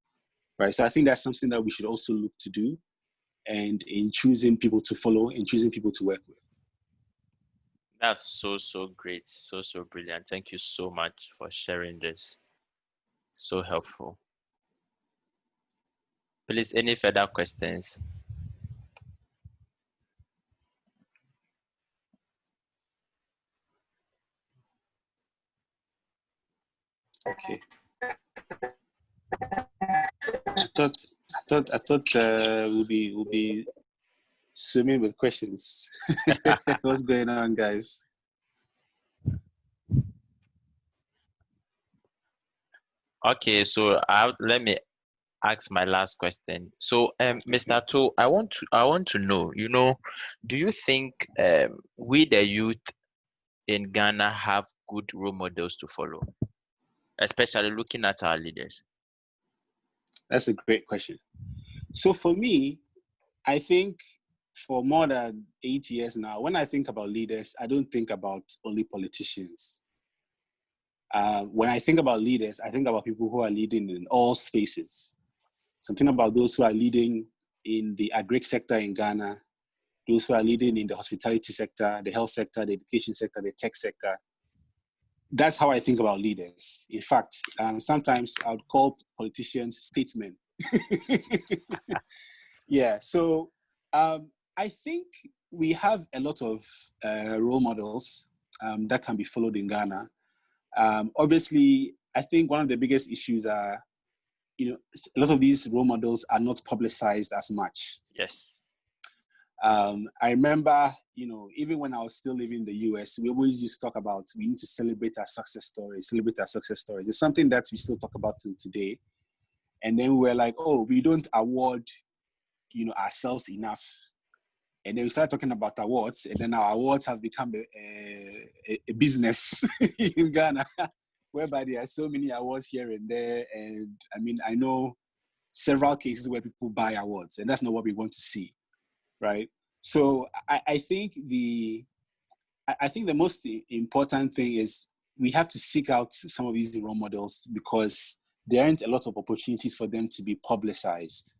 right? So I think that's something that we should also look to do, and in choosing people to follow and choosing people to work with. That's so great. So brilliant. Thank you so much for sharing this. So helpful. Please, any further questions? Okay. I thought we'll be swimming with questions. What's going on, guys? Okay, so let me ask my last question. So, Mr. To, I want to know, do you think we the youth in Ghana have good role models to follow, especially looking at our leaders? That's a great question. So for me, I think for more than 8 years now, when I think about leaders, I don't think about only politicians. When I think about leaders, I think about people who are leading in all spaces. Something about those who are leading in the agri sector in Ghana, those who are leading in the hospitality sector, the health sector, the education sector, the tech sector. That's how I think about leaders. In fact, sometimes I would call politicians statesmen. Yeah, so I think we have a lot of role models that can be followed in Ghana. Obviously, I think one of the biggest issues are, a lot of these role models are not publicized as much. Yes. I remember, even when I was still living in the US, we always used to talk about we need to celebrate our success stories, It's something that we still talk about till today. And then we were like, oh, we don't award, ourselves enough. And then we started talking about awards, and then our awards have become a business in Ghana, whereby there are so many awards here and there. And I mean, I know several cases where people buy awards, and that's not what we want to see, right? So I think the most important thing is we have to seek out some of these role models because there aren't a lot of opportunities for them to be publicized,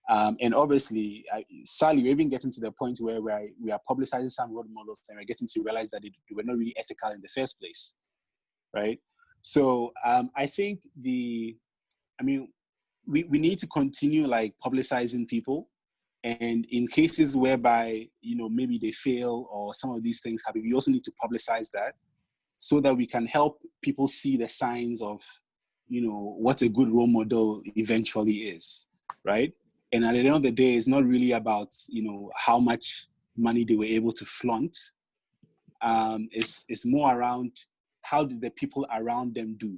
and obviously, sadly, we're even getting to the point where we are publicizing some role models and we're getting to realize that they were not really ethical in the first place, right? So I think we need to continue like publicizing people, and in cases whereby maybe they fail or some of these things happen, we also need to publicize that so that we can help people see the signs of what a good role model eventually is, right? And at the end of the day, it's not really about how much money they were able to flaunt. It's more around how did the people around them do.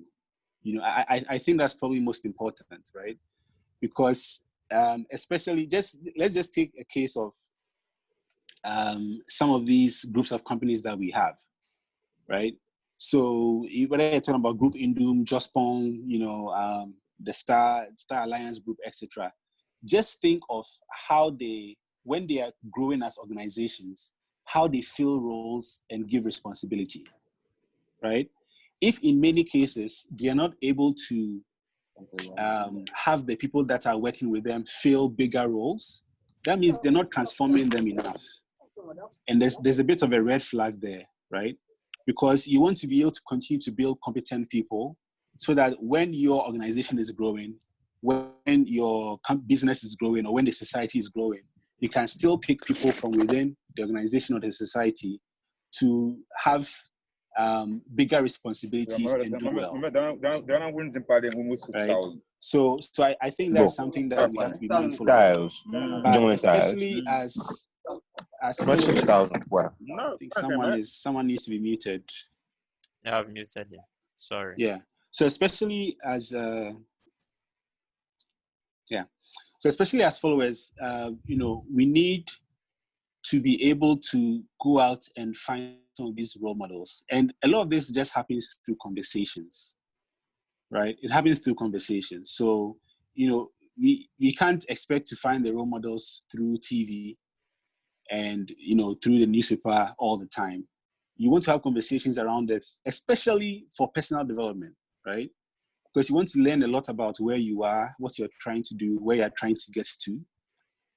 I think that's probably most important, right? Because especially let's just take a case of some of these groups of companies that we have, right? So whether you're talking about Group Indum, Jospong, the Star Alliance Group, etc. Just think of how when they are growing as organizations, how they fill roles and give responsibility, right? If in many cases they are not able to have the people that are working with them fill bigger roles, that means they're not transforming them enough. And there's a bit of a red flag there, right? Because you want to be able to continue to build competent people so that when your organization is growing, when your business is growing, or when the society is growing, you can still pick people from within the organization or the society to have bigger responsibilities and do well. Right? So I think that's something that we have to be mindful of. But especially as followers, I think someone needs to be muted. Yeah, I've muted you. Sorry. Yeah. So especially as followers, we need to be able to go out and find some of these role models. And a lot of this just happens through conversations, right? It happens through conversations. So, we can't expect to find the role models through TV and, through the newspaper all the time. You want to have conversations around it, especially for personal development, right? Because you want to learn a lot about where you are, what you're trying to do, where you're trying to get to.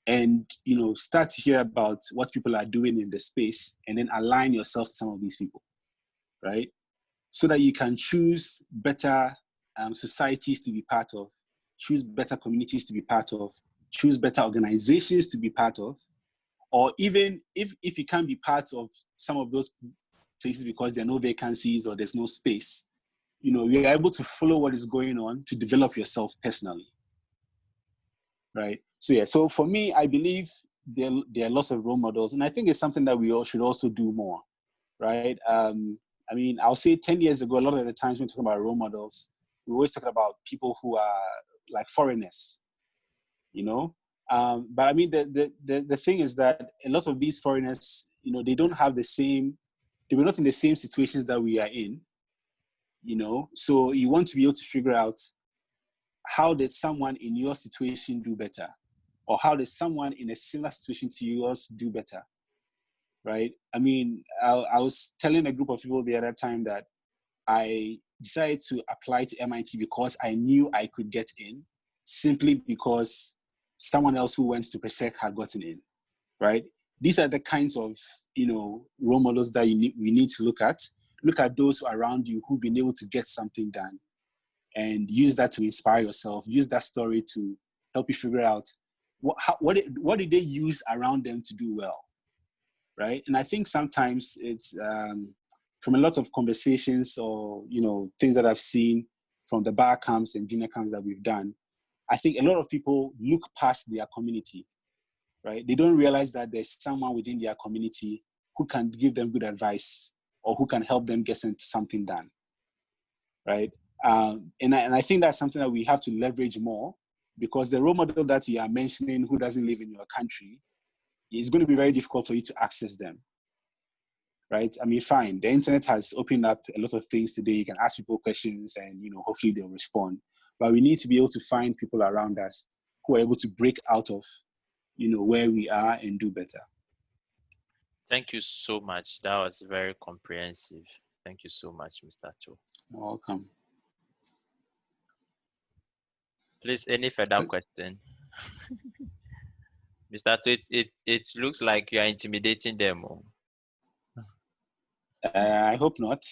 and, start to hear about what people are doing in the space, and then align yourself to some of these people, right? So that you can choose better societies to be part of, choose better communities to be part of, choose better organizations to be part of, or even if you can't be part of some of those places because there are no vacancies or there's no space, you're able to follow what is going on to develop yourself personally, right? So for me, I believe there are lots of role models, and I think it's something that we all should also do more, right? I'll say 10 years ago, a lot of the times when we talk about role models, we always talk about people who are like foreigners, but I mean, the thing is that a lot of these foreigners, they don't have they were not in the same situations that we are in, so you want to be able to figure out, how did someone in your situation do better? Or how did someone in a similar situation to yours do better? Right? I mean, I was telling a group of people the other time that I decided to apply to MIT because I knew I could get in, simply because someone else who went to PESEC had gotten in, right? These are the kinds of, role models that we need to look at. Look at those around you who've been able to get something done, and use that to inspire yourself. Use that story to help you figure out what did they use around them to do well, right? And I think sometimes it's from a lot of conversations or things that I've seen from the bar camps and junior camps that we've done, I think a lot of people look past their community, right? They don't realize that there's someone within their community who can give them good advice or who can help them get something done, right? And I think that's something that we have to leverage more, because the role model that you are mentioning who doesn't live in your country, it's going to be very difficult for you to access them, right? I mean, fine, the internet has opened up a lot of things today. You can ask people questions and, hopefully they'll respond. But we need to be able to find people around us who are able to break out of, where we are and do better. Thank you so much. That was very comprehensive. Thank you so much, Mr. Cho. You're welcome. Please, any further question? Mr. Cho, it looks like you are intimidating them. I hope not.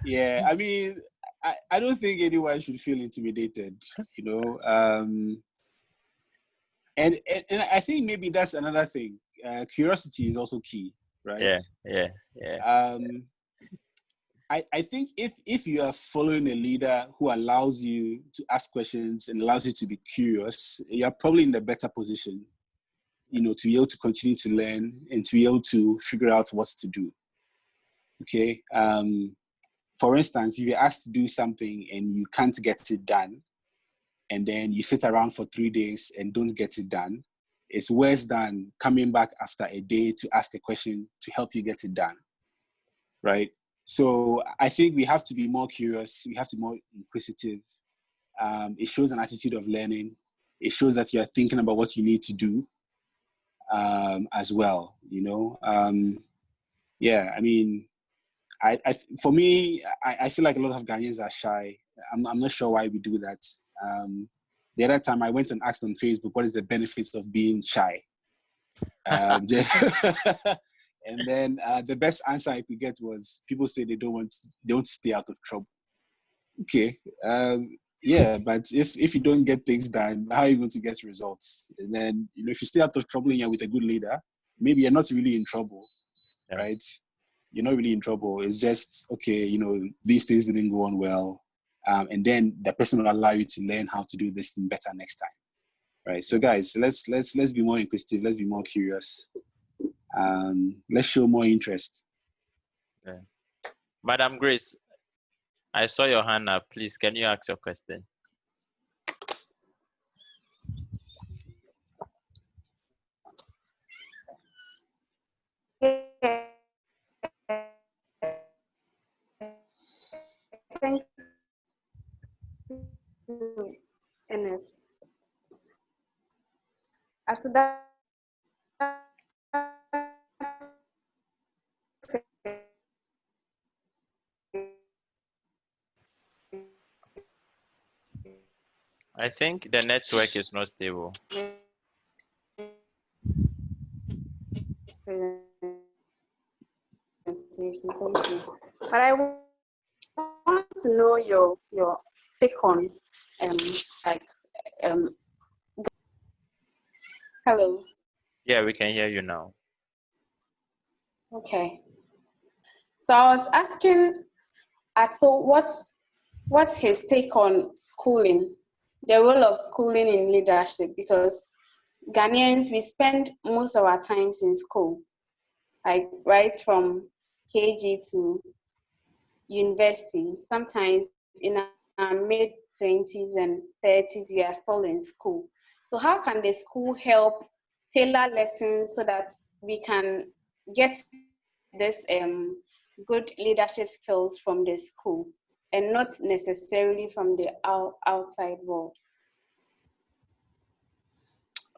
Yeah, I mean, I don't think anyone should feel intimidated, and I think maybe that's another thing. Curiosity is also key, right? Yeah. I think if you are following a leader who allows you to ask questions and allows you to be curious, you're probably in the better position, to be able to continue to learn and to be able to figure out what to do. Okay. For instance, if you're asked to do something and you can't get it done, and then you sit around for 3 days and don't get it done, it's worse than coming back after a day to ask a question to help you get it done, right? So I think we have to be more curious. We have to be more inquisitive. It shows an attitude of learning. It shows that you're thinking about what you need to do as well, Yeah, I mean, for me, I feel like a lot of Ghanaians are shy. I'm not sure why we do that. The other time I went and asked on Facebook, what is the benefits of being shy? And then the best answer I could get was people say they don't stay out of trouble. Okay. Yeah, but if you don't get things done, how are you going to get results? And then, if you stay out of trouble and you're with a good leader, maybe you're not really in trouble, right? You're not really in trouble. It's just, okay, these things didn't go on well. And then the person will allow you to learn how to do this thing better next time, right? So guys, let's be more inquisitive. Let's be more curious. Let's show more interest. Yeah. Madam Grace, I saw your hand up. Please, can you ask your question? Thank you, Ernest. After that, I think the network is not stable. Presentation. Thank you. But I want to know your take on like um hello. Yeah, we can hear you now. Okay. So I was asking Axel what's his take on schooling, the role of schooling in leadership, because Ghanaians we spend most of our times in school, like right from KG to university. Sometimes in our mid 20s and 30s, we are still in school. So, how can the school help tailor lessons so that we can get this good leadership skills from the school and not necessarily from the outside world?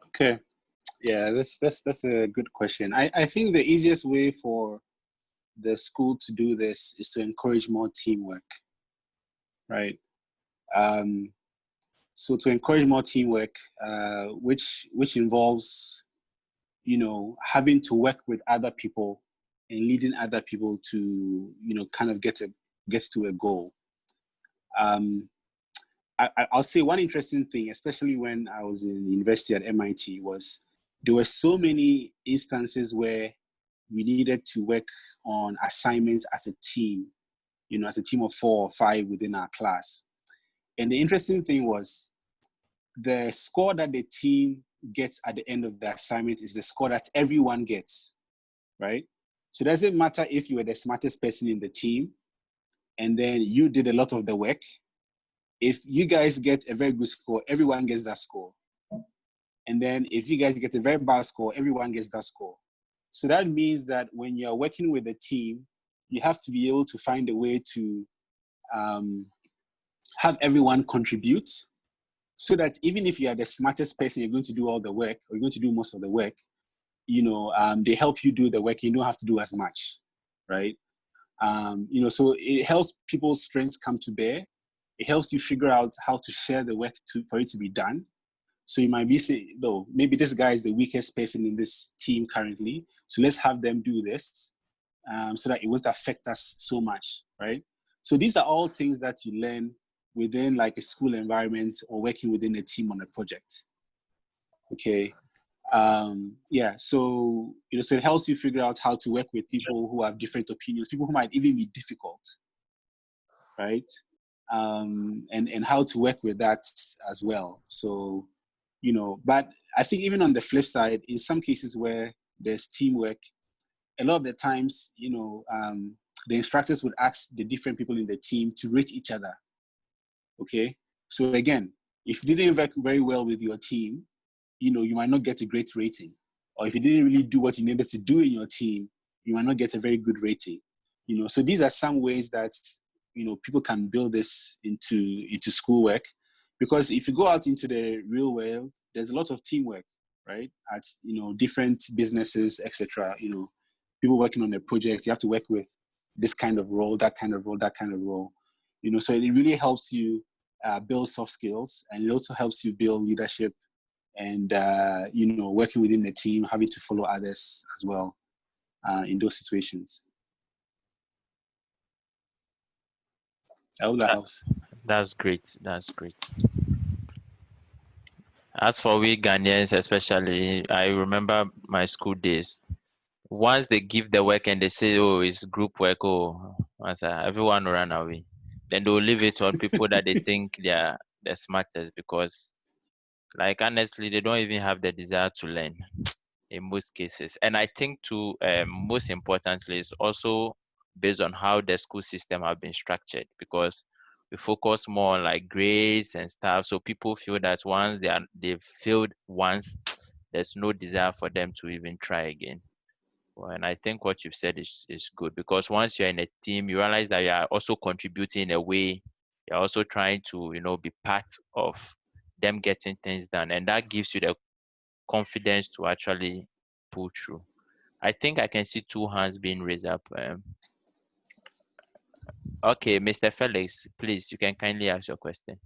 Okay. Yeah, that's a good question. I think the easiest way for the school to do this is to encourage more teamwork, right? Um, so to encourage more teamwork, which involves, having to work with other people and leading other people to, kind of get to a goal. I'll say one interesting thing, especially when I was in university at MIT, was there were so many instances where we needed to work on assignments as a team, as a team of 4 or 5 within our class. And the interesting thing was the score that the team gets at the end of the assignment is the score that everyone gets, right? So it doesn't matter if you were the smartest person in the team and then you did a lot of the work. If you guys get a very good score, everyone gets that score. And then if you guys get a very bad score, everyone gets that score. So that means that when you're working with a team, you have to be able to find a way to have everyone contribute so that even if you are the smartest person, you're going to do all the work, or you're going to do most of the work, they help you do the work. You don't have to do as much, right? So it helps people's strengths come to bear. It helps you figure out how to share the work for it to be done. So you might be saying, no, maybe this guy is the weakest person in this team currently. So let's have them do this so that it won't affect us so much, right? So these are all things that you learn within like a school environment or working within a team on a project. Okay. So so it helps you figure out how to work with people who have different opinions, people who might even be difficult, right? And how to work with that as well. So, but I think even on the flip side, in some cases where there's teamwork, a lot of the times, the instructors would ask the different people in the team to rate each other. Okay. So again, if you didn't work very well with your team, you might not get a great rating. Or if you didn't really do what you needed to do in your team, you might not get a very good rating. So these are some ways that, people can build this into schoolwork. Because if you go out into the real world, there's a lot of teamwork, right? At, different businesses, etc. People working on a project, you have to work with this kind of role, that kind of role, that kind of role. So it really helps you build soft skills, and it also helps you build leadership and working within the team, having to follow others as well in those situations. I hope that helps. That's great. That's great. As for we Ghanaians, especially, I remember my school days. Once they give the work and they say, "Oh, it's group work," everyone will run away. Then they'll leave it on people that they think they are the smartest because, like, honestly, they don't even have the desire to learn in most cases. And I think too, most importantly, is also based on how the school system have been structured, because we focus more on like grades and stuff. So people feel that once they've failed once, there's no desire for them to even try again. Well, and I think what you've said is good, because once you're in a team, you realize that you are also contributing in a way. You're also trying to, be part of them getting things done. And that gives you the confidence to actually pull through. I think I can see two hands being raised up. Okay, Mr. Felix, please, you can kindly ask your question.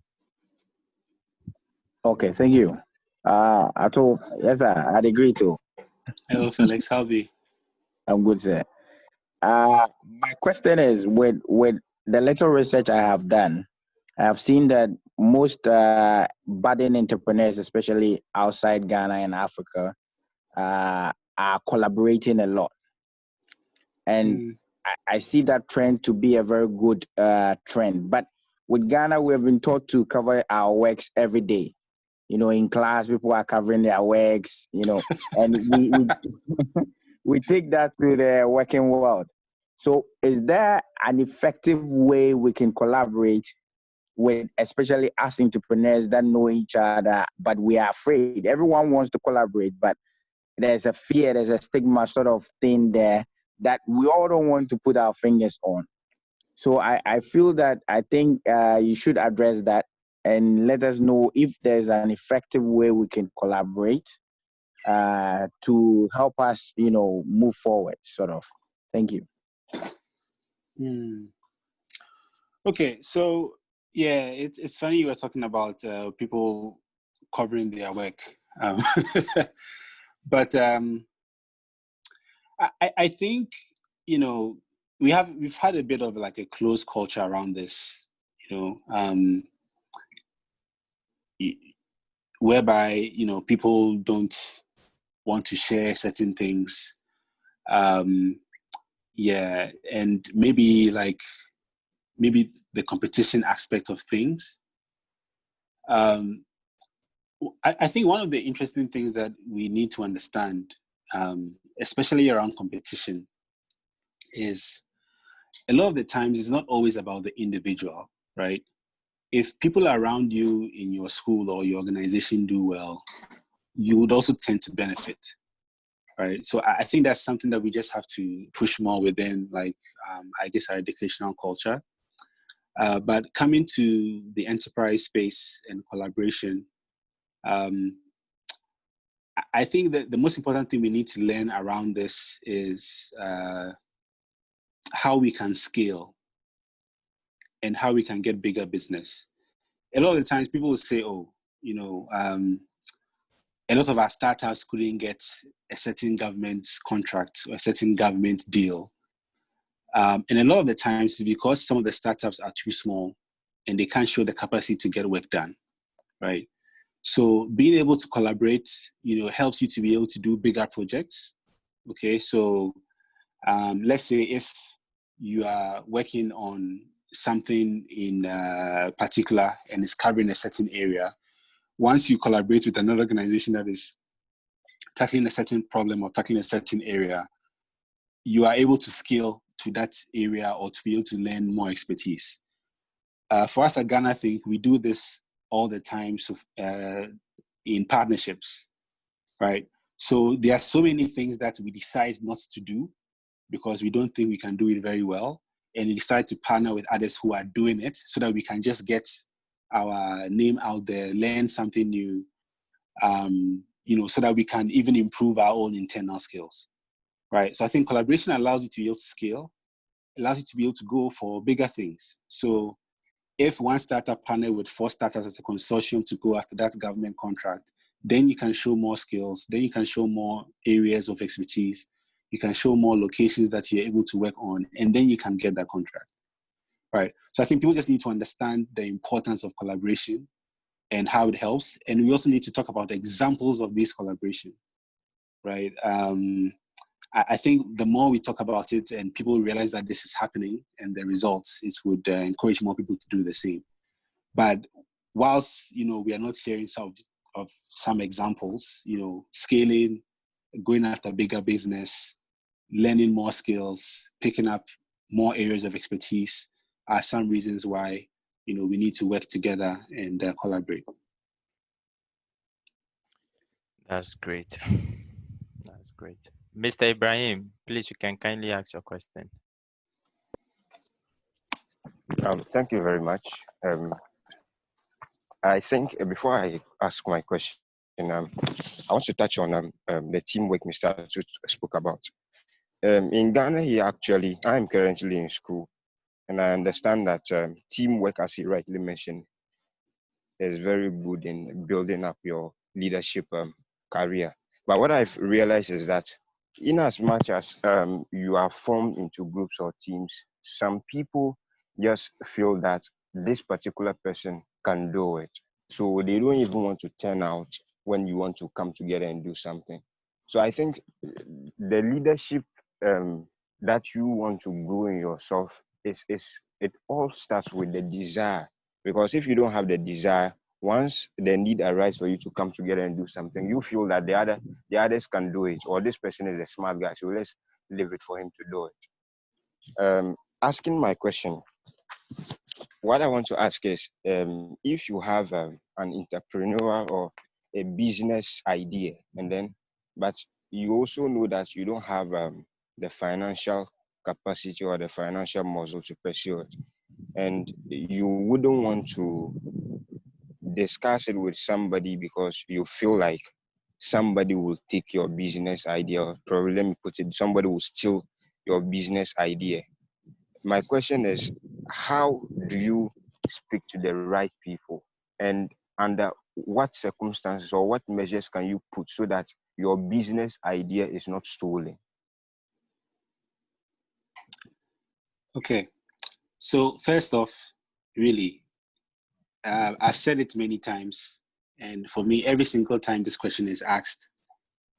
Okay, thank you. Ato, yes, sir, I'd agree too. Hello, Felix. How be? I'm good, sir. My question is, with the little research I have done, I have seen that most budding entrepreneurs, especially outside Ghana and Africa, are collaborating a lot, and Mm, I see that trend to be a very good trend. But with Ghana, we have been taught to cover our works every day. In class, people are covering their works, and we take that to the working world. So, is there an effective way we can collaborate with, especially us entrepreneurs that know each other, but we are afraid? Everyone wants to collaborate, but there's a fear, there's a stigma sort of thing there that we all don't want to put our fingers on. So I feel that I think you should address that and let us know if there's an effective way we can collaborate to help us, move forward, sort of. Thank you. mm. Okay, so yeah, it's funny you were talking about people covering their work, but I think we've had a bit of like a close culture around this, whereby people don't want to share certain things, yeah, and maybe the competition aspect of things. I think one of the interesting things that we need to understand, especially around competition, is a lot of the times it's not always about the individual, right? If people around you in your school or your organization do well, you would also tend to benefit, right? So I think that's something that we just have to push more within, I guess, our educational culture. But coming to the enterprise space and collaboration, I think that the most important thing we need to learn around this is how we can scale and how we can get bigger business. A lot of the times people will say, oh, a lot of our startups couldn't get a certain government contract or a certain government deal. And a lot of the times it's because some of the startups are too small and they can't show the capacity to get work done, right? So being able to collaborate, helps you to be able to do bigger projects. Okay, so let's say if you are working on something in particular and is covering a certain area, once you collaborate with another organization that is tackling a certain problem or tackling a certain area, you are able to scale to that area or to be able to learn more expertise. For us at Ghana, I think we do this all the time, so, in partnerships, right? So there are so many things that we decide not to do because we don't think we can do it very well. And we decide to partner with others who are doing it so that we can just get our name out there, learn something new, so that we can even improve our own internal skills, right? So I think collaboration allows you to be able to scale, allows you to be able to go for bigger things. So if one startup partnered with 4 startups as a consortium to go after that government contract, then you can show more skills, then you can show more areas of expertise, you can show more locations that you're able to work on, and then you can get that contract, right? So I think people just need to understand the importance of collaboration and how it helps. And we also need to talk about the examples of this collaboration, right? I think the more we talk about it and people realize that this is happening and the results, it would encourage more people to do the same. But whilst, we are not hearing some of some examples, scaling, going after bigger business, learning more skills, picking up more areas of expertise are some reasons why, we need to work together and collaborate. That's great. That's great. Mr. Ibrahim, please, you can kindly ask your question. Thank you very much. I think before I ask my question, I want to touch on the teamwork Mr. Atu spoke about. In Ghana here, actually, I'm currently in school, and I understand that teamwork, as he rightly mentioned, is very good in building up your leadership career. But what I've realized is that in as much as you are formed into groups or teams, some people just feel that this particular person can do it. So they don't even want to turn out when you want to come together and do something. So I think the leadership that you want to grow in yourself is it all starts with the desire. Because if you don't have the desire, once the need arises for you to come together and do something, you feel that the others can do it, or this person is a smart guy, so let's leave it for him to do it. Asking my question, what I want to ask is, if you have an entrepreneurial or a business idea, and then, but you also know that you don't have the financial capacity or the financial muscle to pursue it, and you wouldn't want to discuss it with somebody because you feel like somebody will take your business idea, or probably, let me put it, somebody will steal your business idea. My question is, how do you speak to the right people, and under what circumstances or what measures can you put so that your business idea is not stolen? Okay. So first off, really, I've said it many times, and for me, every single time this question is asked,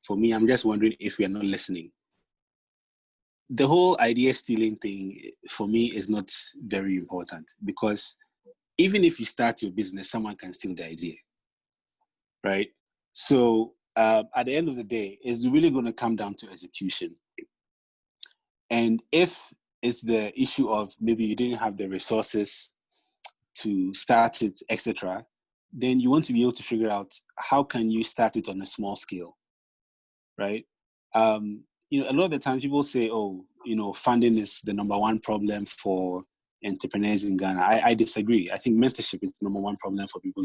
for me, I'm just wondering if we are not listening. The whole idea stealing thing, for me, is not very important, because even if you start your business, someone can steal the idea, right? So at the end of the day, it's really going to come down to execution. And if it's the issue of maybe you didn't have the resources to start it, etc., then you want to be able to figure out how can you start it on a small scale, right? A lot of the times people say, oh, funding is the number one problem for entrepreneurs in Ghana. I disagree. I think mentorship is the number one problem for people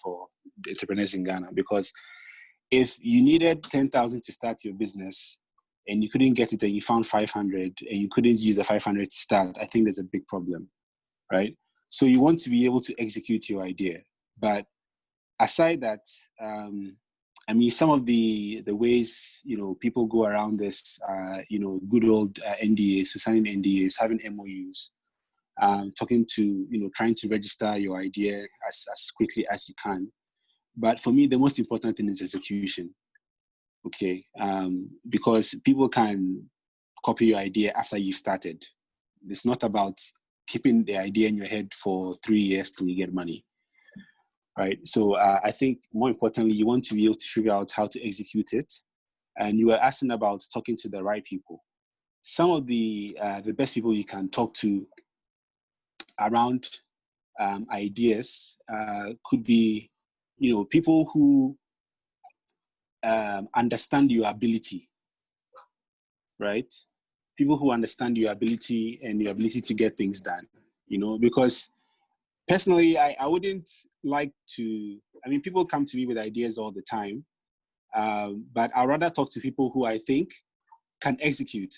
for the entrepreneurs in Ghana, because if you needed 10,000 to start your business and you couldn't get it and you found 500 and you couldn't use the 500 to start, I think there's a big problem, right? So you want to be able to execute your idea. But aside that, some of the ways, people go around this, good old NDAs, signing NDAs, having MOUs, talking to, trying to register your idea as quickly as you can. But for me, the most important thing is execution, okay? Because people can copy your idea after you've started. It's not about keeping the idea in your head for 3 years till you get money, right? So I think more importantly, you want to be able to figure out how to execute it. And you were asking about talking to the right people. Some of the best people you can talk to around ideas could be, people who understand your ability, right? People who understand your ability and your ability to get things done, because personally, I wouldn't like to, people come to me with ideas all the time, but I'd rather talk to people who I think can execute,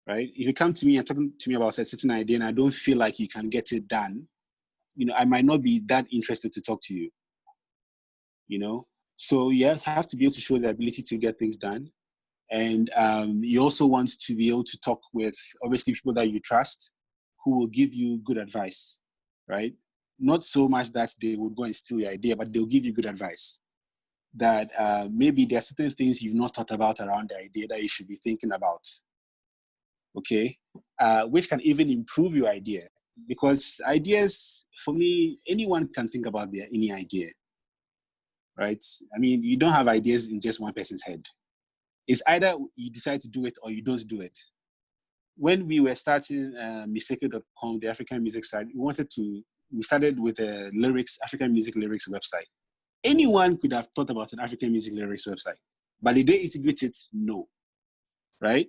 right? If you come to me and talking to me about a certain idea and I don't feel like you can get it done, I might not be that interested to talk to you, So you have to be able to show the ability to get things done. And you also want to be able to talk with, obviously, people that you trust who will give you good advice, right? Not so much that they would go and steal your idea, but they'll give you good advice. That maybe there are certain things you've not thought about around the idea that you should be thinking about, okay? Which can even improve your idea. Because ideas, for me, anyone can think about any idea, right? You don't have ideas in just one person's head. It's either you decide to do it or you don't do it. When we were starting Miseke.com, the African music site, we started with a African music lyrics website. Anyone could have thought about an African music lyrics website, but did they integrate it? No, right?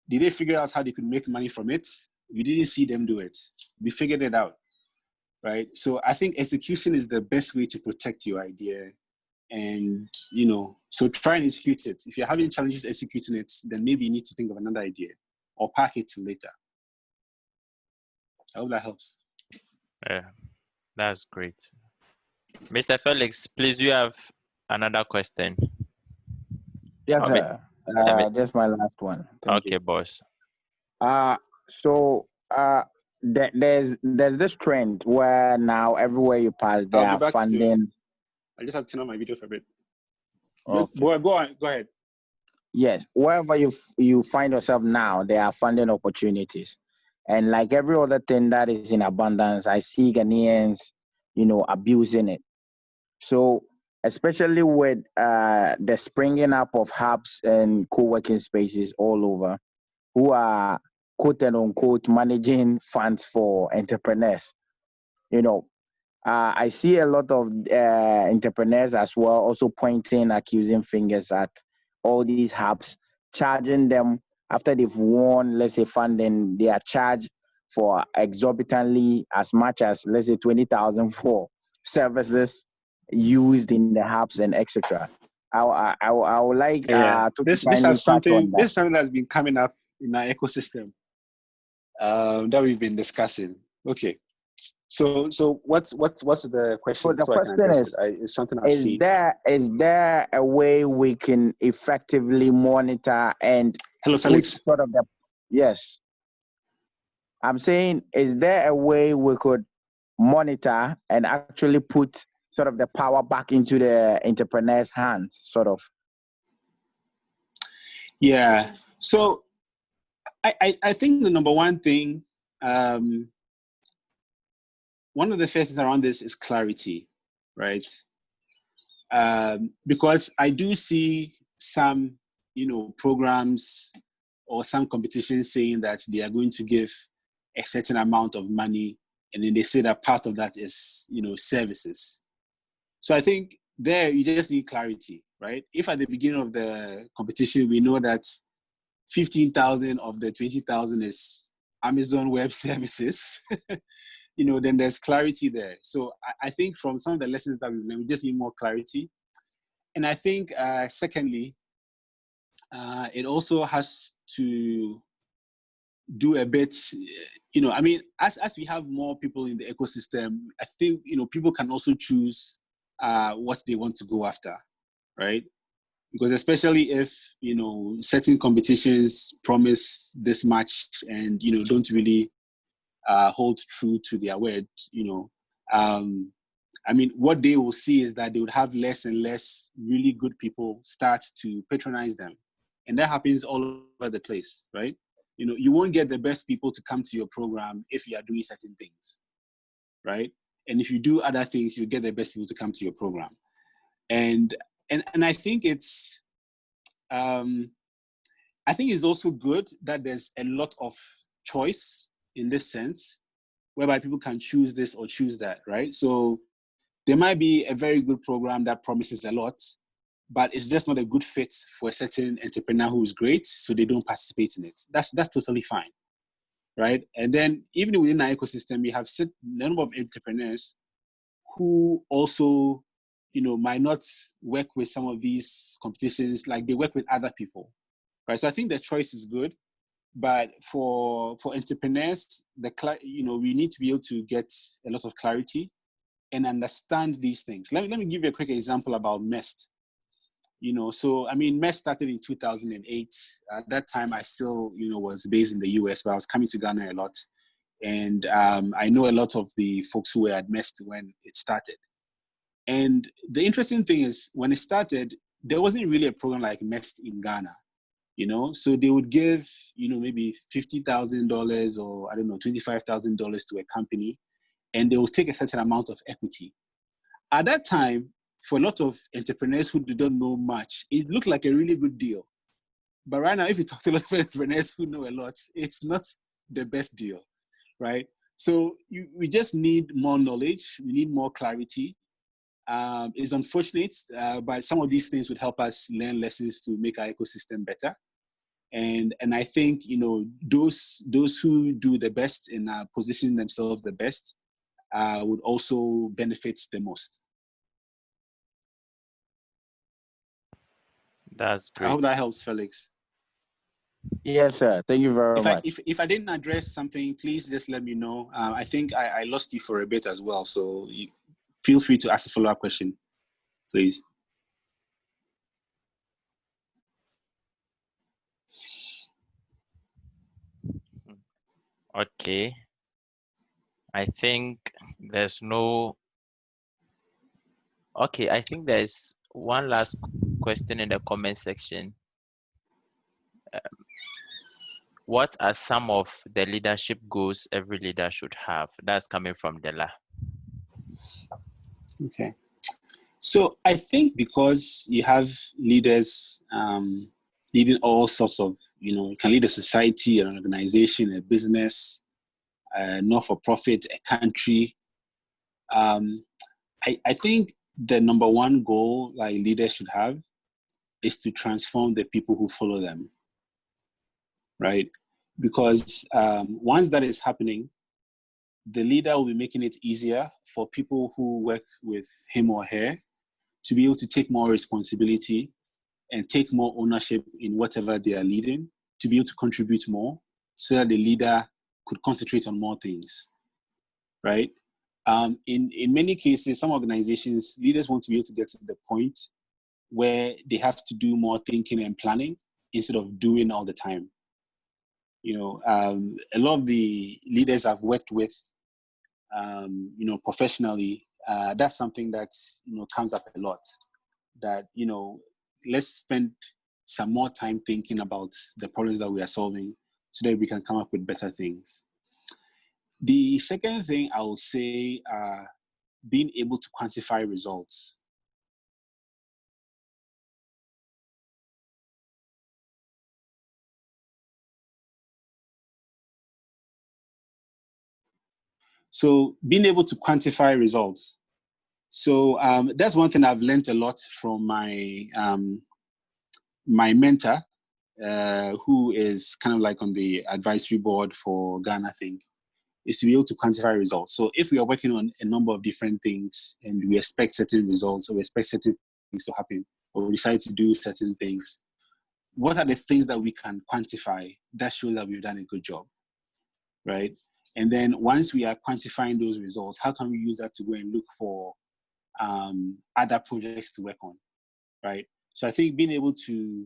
Did they figure out how they could make money from it? We didn't see them do it. We figured it out, right? So I think execution is the best way to protect your idea. And, so try and execute it. If you're having challenges executing it, then maybe you need to think of another idea or park it till later. I hope that helps. Yeah, that's great. Mr. Felix, please, you have another question. Yes, Oh, sir. Just my last one. Thank okay, you. boss. So there's this trend where now everywhere you pass, they I'll be are back soon. funding. I just have to turn on my video for a bit. Okay. Boy, go on. Go ahead. Yes, wherever you find yourself now, there are funding opportunities, and like every other thing that is in abundance, I see Ghanaians, abusing it. So especially with the springing up of hubs and co-working spaces all over, who are quote and unquote managing funds for entrepreneurs. I see a lot of entrepreneurs as well also pointing, accusing fingers at all these hubs, charging them after they've won, let's say, funding. They are charged for exorbitantly as much as, let's say, 20,000 for services used in the hubs and etc. I would like to This kindly has touch on something. that. This is something that's been coming up in our ecosystem that we've been discussing. Okay. So what's the question? So the So I can question address it. is, It's something I've seen. is there a way we can effectively monitor and Hello, put Felix. sort of the yes? I'm saying, is there a way we could monitor and actually put sort of the power back into the entrepreneur's hands, sort of? Yeah. So I think the number one thing, one of the first things around this is clarity, right? Because I do see some, programs or some competitions saying that they are going to give a certain amount of money, and then they say that part of that is, services. So I think there you just need clarity, right? If at the beginning of the competition we know that 15,000 of the 20,000 is Amazon Web Services, then there's clarity there. So I think from some of the lessons that we've learned, we just need more clarity. And I think, secondly, it also has to do a bit, as we have more people in the ecosystem, I think, people can also choose what they want to go after, right? Because especially if, certain competitions promise this much and, don't really hold true to their word, what they will see is that they would have less and less really good people start to patronize them. And that happens all over the place, right? You won't get the best people to come to your program if you are doing certain things, right? And if you do other things, you get the best people to come to your program. And I think it's also good that there's a lot of choice in this sense, whereby people can choose this or choose that, right? So there might be a very good program that promises a lot, but it's just not a good fit for a certain entrepreneur who is great, so they don't participate in it. That's totally fine, right? And then even within our ecosystem, we have a number of entrepreneurs who also, might not work with some of these competitions, like they work with other people, right? So I think the choice is good, but for entrepreneurs, we need to be able to get a lot of clarity and understand these things. Let me give you a quick example about MEST. MEST started in 2008. At that time, I still, was based in the US, but I was coming to Ghana a lot. And I know a lot of the folks who were at MEST when it started. And the interesting thing is, when it started, there wasn't really a program like MEST in Ghana. So they would give, maybe $50,000 or, I don't know, $25,000 to a company, and they will take a certain amount of equity. At that time, for a lot of entrepreneurs who don't know much, it looked like a really good deal. But right now, if you talk to a lot of entrepreneurs who know a lot, it's not the best deal, right? So we just need more knowledge. We need more clarity. It's unfortunate, but some of these things would help us learn lessons to make our ecosystem better. And I think, those who do the best and position themselves the best would also benefit the most. That's great. I hope that helps, Felix. Yes, sir. Thank you very much. If I didn't address something, please just let me know. I think I lost you for a bit as well. So feel free to ask a follow-up question, please. Okay. I think there's no. Okay, I think there's one last question in the comment section. What are some of the leadership goals every leader should have? That's coming from Della. Okay. So I think because you have leaders leading all sorts of, you can lead a society, an organization, a business, not for profit, a country. I think the number one goal like leaders should have is to transform the people who follow them, right? Because once that is happening, the leader will be making it easier for people who work with him or her to be able to take more responsibility and take more ownership in whatever they are leading, to be able to contribute more so that the leader could concentrate on more things, right? In many cases, some organizations, leaders want to be able to get to the point where they have to do more thinking and planning instead of doing all the time. A lot of the leaders I've worked with, professionally, that's something that, comes up a lot. That, let's spend some more time thinking about the problems that we are solving so that we can come up with better things. The second thing I will say, being able to quantify results. So being able to quantify results. So that's one thing I've learned a lot from my my mentor, who is kind of like on the advisory board for Ghana, I think, is to be able to quantify results. So if we are working on a number of different things and we expect certain results or we expect certain things to happen, or we decide to do certain things, what are the things that we can quantify that shows that we've done a good job, right? And then once we are quantifying those results, how can we use that to go and look for other projects to work on, right? So I think being able to,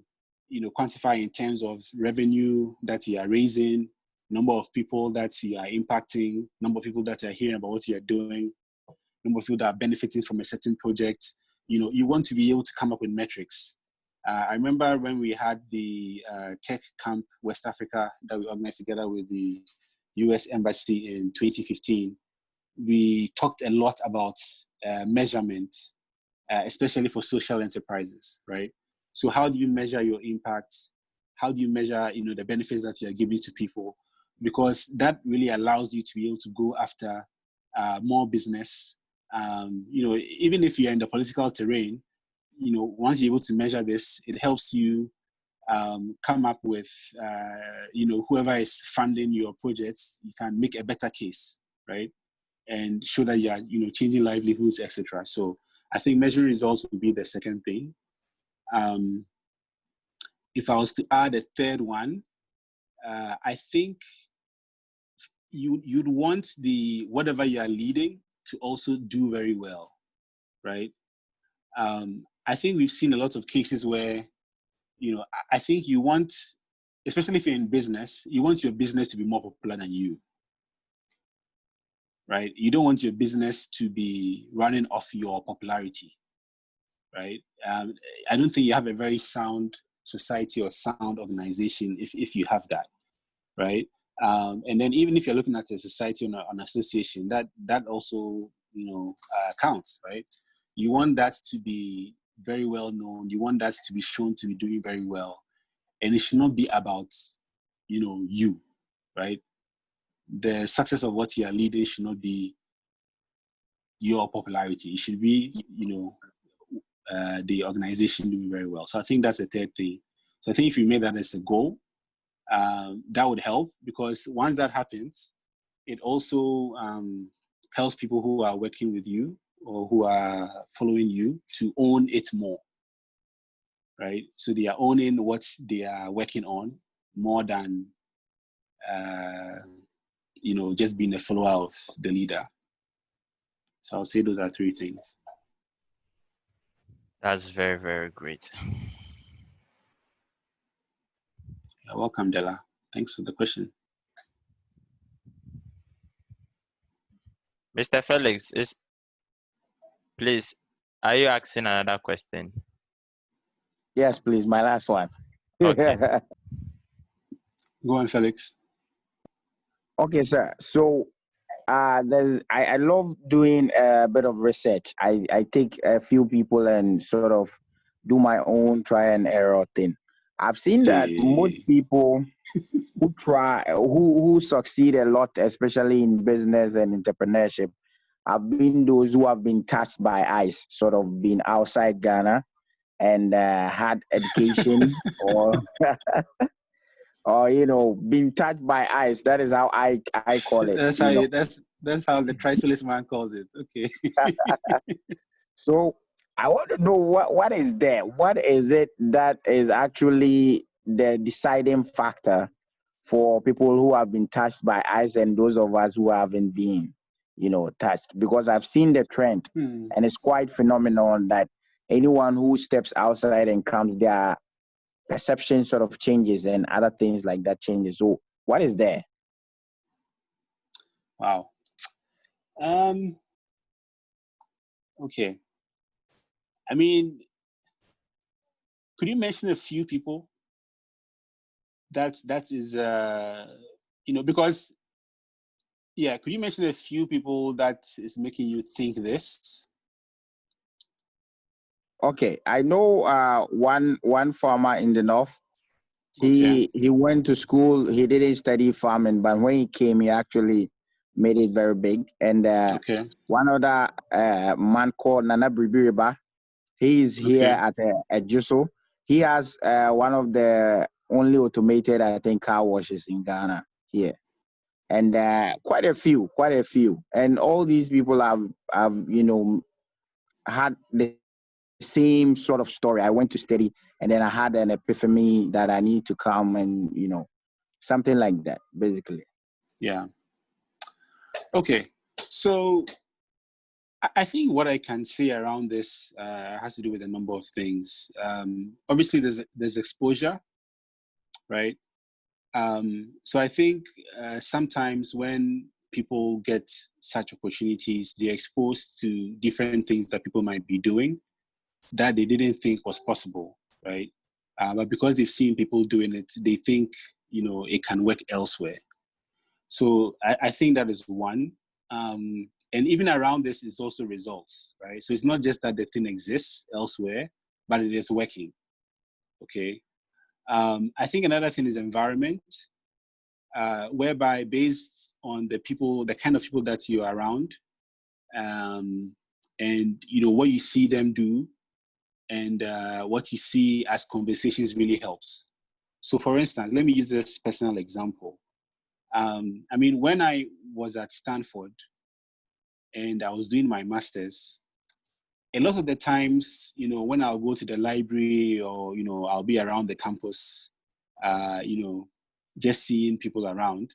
quantify in terms of revenue that you are raising, number of people that you are impacting, number of people that are hearing about what you are doing, number of people that are benefiting from a certain project, you want to be able to come up with metrics. I remember when we had the tech camp West Africa that we organized together with the US Embassy in 2015, we talked a lot about measurement, especially for social enterprises, right? So how do you measure your impacts? How do you measure, the benefits that you are giving to people? Because that really allows you to be able to go after more business. Even if you're in the political terrain, once you're able to measure this, it helps you come up with, whoever is funding your projects, you can make a better case, right? And show that you are, changing livelihoods, etc. So I think measuring results would be the second thing. If I was to add a third one, I think you'd want the whatever you are leading to also do very well, right? I think we've seen a lot of cases where, I think you want, especially if you're in business, you want your business to be more popular than you, right? You don't want your business to be running off your popularity, right? I don't think you have a very sound society or sound organization if you have that, right? And then even if you're looking at a society or an association, that also counts, right? You want that to be very well known. You want that to be shown to be doing very well, and it should not be about you, right? The success of what you are leading should not be your popularity. It should be the organization doing very well. So I think that's the third thing. So I think if you made that as a goal, that would help, because once that happens, it also helps people who are working with you or who are following you to own it more, right? So they are owning what they are working on more than, just being a follower of the leader. So I'll say those are three things. That's very, very great. You're welcome, Della. Thanks for the question. Mr. Felix, please, are you asking another question? Yes, please. My last one. Okay. Go on, Felix. Okay, sir. So I love doing a bit of research. I take a few people and sort of do my own try and error thing. I've seen that most people who succeed a lot, especially in business and entrepreneurship, have been those who have been touched by ice, sort of been outside Ghana and had education or or being touched by ice. That is how I call it. That's how the Trisolist man calls it. Okay. So I want to know what is there. What is it that is actually the deciding factor for people who have been touched by ice and those of us who haven't been, touched? Because I've seen the trend, and it's quite phenomenal that anyone who steps outside and comes, their perception sort of changes and other things like that changes. So what is there? Wow. Okay. I mean, could you mention a few people that is because could you mention a few people that is making you think this? Okay, I know one farmer in the north. He went to school. He didn't study farming, but when he came, he actually made it very big. And one other man called Nana Bribiriba, he's here at Juso. He has one of the only automated, I think, car washes in Ghana here. And quite a few. And all these people have had the same sort of story. I went to study and then I had an epiphany that I need to come and, something like that, basically. Yeah. Okay. So I think what I can say around this has to do with a number of things. Obviously, there's exposure, right? So I think sometimes when people get such opportunities, they're exposed to different things that people might be doing that they didn't think was possible, right? But because they've seen people doing it, they think, it can work elsewhere. So I think that is one. And even around this is also results, right? So it's not just that the thing exists elsewhere, but it is working, okay? I think another thing is environment, whereby based on the kind of people that you're around, and what you see them do, and what you see as conversations really helps. So for instance, let me use this personal example. When I was at Stanford and I was doing my master's, a lot of the times, when I'll go to the library or, I'll be around the campus, just seeing people around,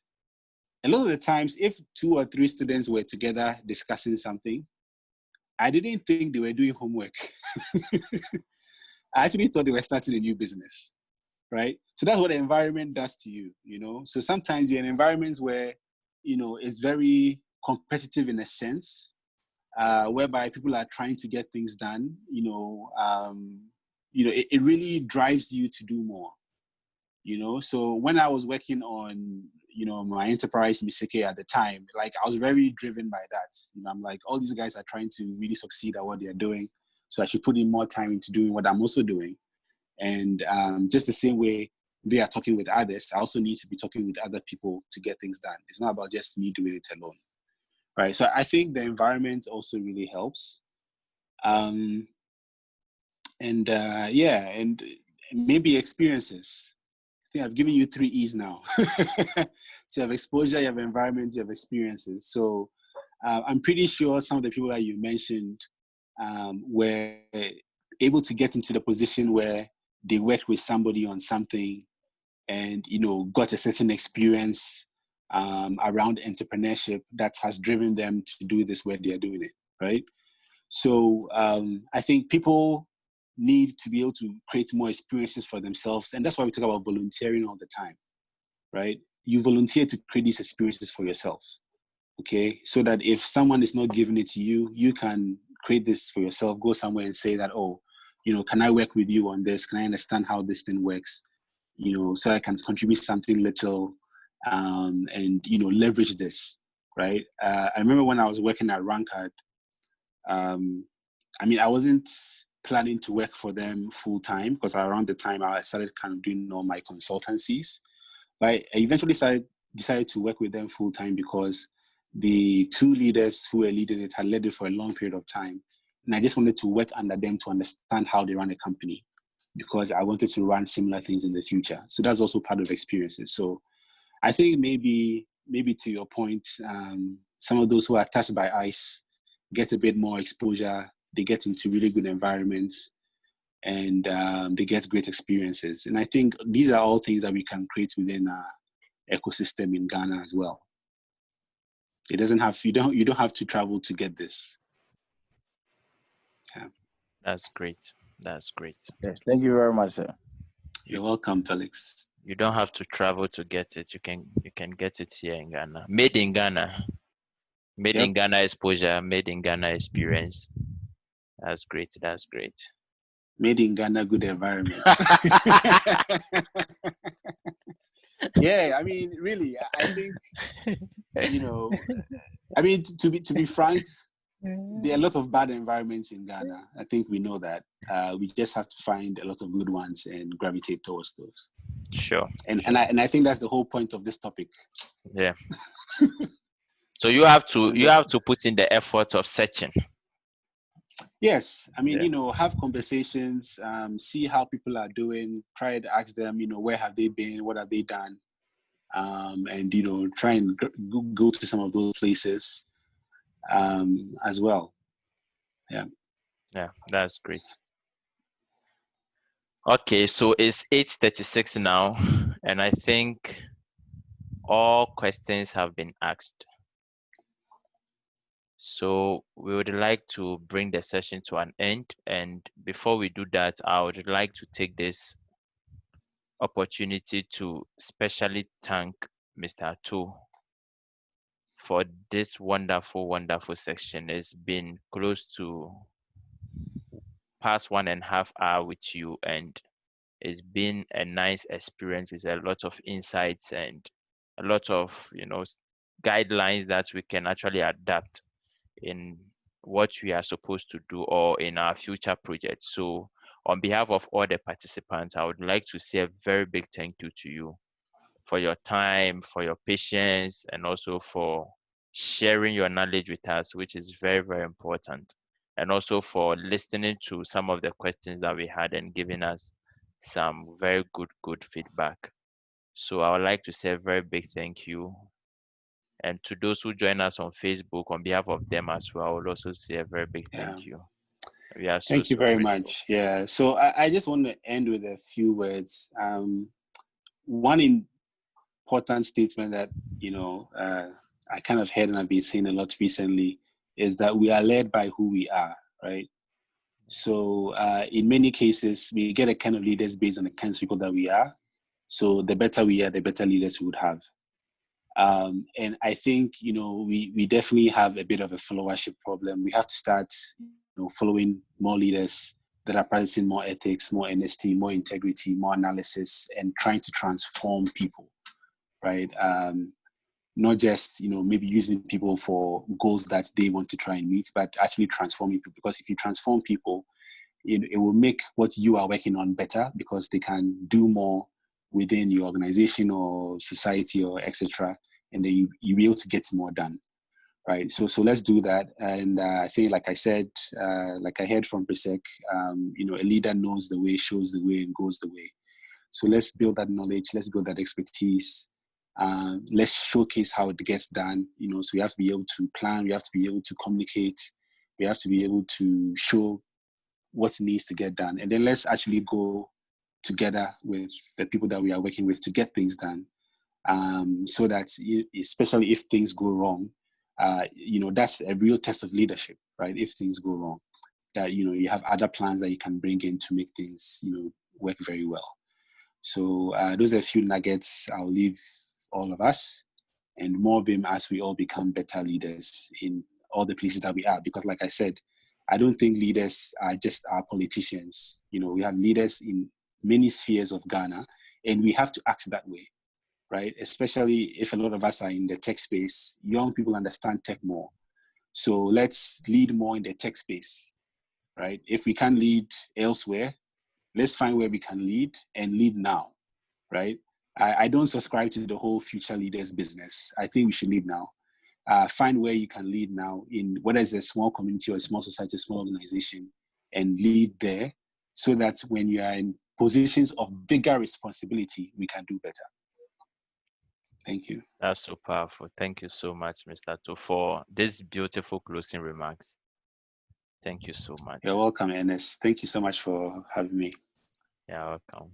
a lot of the times, if 2 or 3 students were together discussing something, I didn't think they were doing homework. I actually thought they were starting a new business, right? So that's what the environment does to you, So sometimes you're in environments where, it's very competitive in a sense, whereby people are trying to get things done, it really drives you to do more, So when I was working on, my enterprise, Miseke at the time, like I was very driven by that. I'm like, all these guys are trying to really succeed at what they're doing. So I should put in more time into doing what I'm also doing. And just the same way they are talking with others, I also need to be talking with other people to get things done. It's not about just me doing it alone. Right. So I think the environment also really helps. And maybe experiences. I think I've given you 3 E's now. So you have exposure, you have environment, you have experiences. So I'm pretty sure some of the people that you mentioned were able to get into the position where they worked with somebody on something and, got a certain experience around entrepreneurship that has driven them to do this where they are doing it. right? So I think people need to be able to create more experiences for themselves. And that's why we talk about volunteering all the time, right? You volunteer to create these experiences for yourself, okay? So that if someone is not giving it to you, you can create this for yourself. Go somewhere and say that, oh, can I work with you on this? Can I understand how this thing works? So I can contribute something little and, leverage this, right? I remember when I was working at Rankard, I wasn't planning to work for them full time because around the time I started kind of doing all my consultancies. But I eventually decided to work with them full time because the two leaders who were leading it had led it for a long period of time. And I just wanted to work under them to understand how they run a company because I wanted to run similar things in the future. So that's also part of experiences. So I think maybe to your point, some of those who are touched by ICE get a bit more exposure. They get into really good environments and they get great experiences. And I think these are all things that we can create within our ecosystem in Ghana as well. It doesn't have, you don't have to travel to get this. Yeah. That's great. That's great. Yes, thank you very much, sir. You're welcome, Felix. You don't have to travel to get it. You can get it here in Ghana. Made in Ghana. Made in Ghana exposure, made in Ghana experience. That's great. That's great. Made in Ghana, good environment. Yeah, really, I think, to be frank, there are a lot of bad environments in Ghana. I think we know that. We just have to find a lot of good ones and gravitate towards those. Sure. And I think that's the whole point of this topic. Yeah. So you have to put in the effort of searching. Yes, have conversations, see how people are doing, try to ask them, where have they been, what have they done, and try and go to some of those places as well. Yeah, that's great. Okay, so it's 8:36 now, and I think all questions have been asked. So we would like to bring the session to an end. And before we do that, I would like to take this opportunity to specially thank Mr. Atu for this wonderful, wonderful section. It's been close to past 1.5 hours with you, and it's been a nice experience with a lot of insights and a lot of guidelines that we can actually adapt in what we are supposed to do or in our future projects. So on behalf of all the participants, I would like to say a very big thank you to you for your time, for your patience, and also for sharing your knowledge with us, which is very, very important. And also for listening to some of the questions that we had and giving us some very good feedback. So I would like to say a very big thank you. And to those who join us on Facebook, on behalf of them as well, I would also say a very big thank you. We are Thank you very grateful. much. Yeah. So I just want to end with a few words. One important statement that, I kind of heard and I've been saying a lot recently is that we are led by who we are, right? So in many cases, we get a kind of leaders based on the kinds of people that we are. So the better we are, the better leaders we would have. And I think, we definitely have a bit of a followership problem. We have to start, following more leaders that are practicing more ethics, more honesty, more integrity, more analysis, and trying to transform people, right? Not just, maybe using people for goals that they want to try and meet, but actually transforming people. Because if you transform people, it will make what you are working on better because they can do more within your organization or society or etc. And then you'll be able to get more done, right? So let's do that. And I think, like I said, like I heard from Prisek, a leader knows the way, shows the way, and goes the way. So let's build that knowledge. Let's build that expertise. Let's showcase how it gets done. So we have to be able to plan. We have to be able to communicate. We have to be able to show what needs to get done. And then let's actually go together with the people that we are working with to get things done. So that, especially if things go wrong, that's a real test of leadership, right? If things go wrong, that, you know, you have other plans that you can bring in to make things, you know, work very well. So those are a few nuggets I'll leave all of us, and more of them as we all become better leaders in all the places that we are. Because like I said, I don't think leaders are just our politicians. You know, we have leaders in many spheres of Ghana, and we have to act that way, right? Especially if a lot of us are in the tech space. Young people understand tech more. So let's lead more in the tech space, right? If we can't lead elsewhere, let's find where we can lead and lead now, right? I don't subscribe to the whole future leaders business. I think we should lead now. Find where you can lead now, in whether it's a small community or a small society, a small organization, and lead there, so that when you are in positions of bigger responsibility, we can do better. Thank you. That's so powerful. Thank you so much, Mr. To, for this beautiful closing remarks. Thank you so much. You're welcome, Ernest. Thank you so much for having me. You're welcome.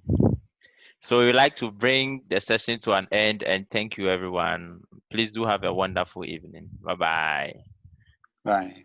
So we like to bring the session to an end, and thank you, everyone. Please do have a wonderful evening. Bye-bye. Bye.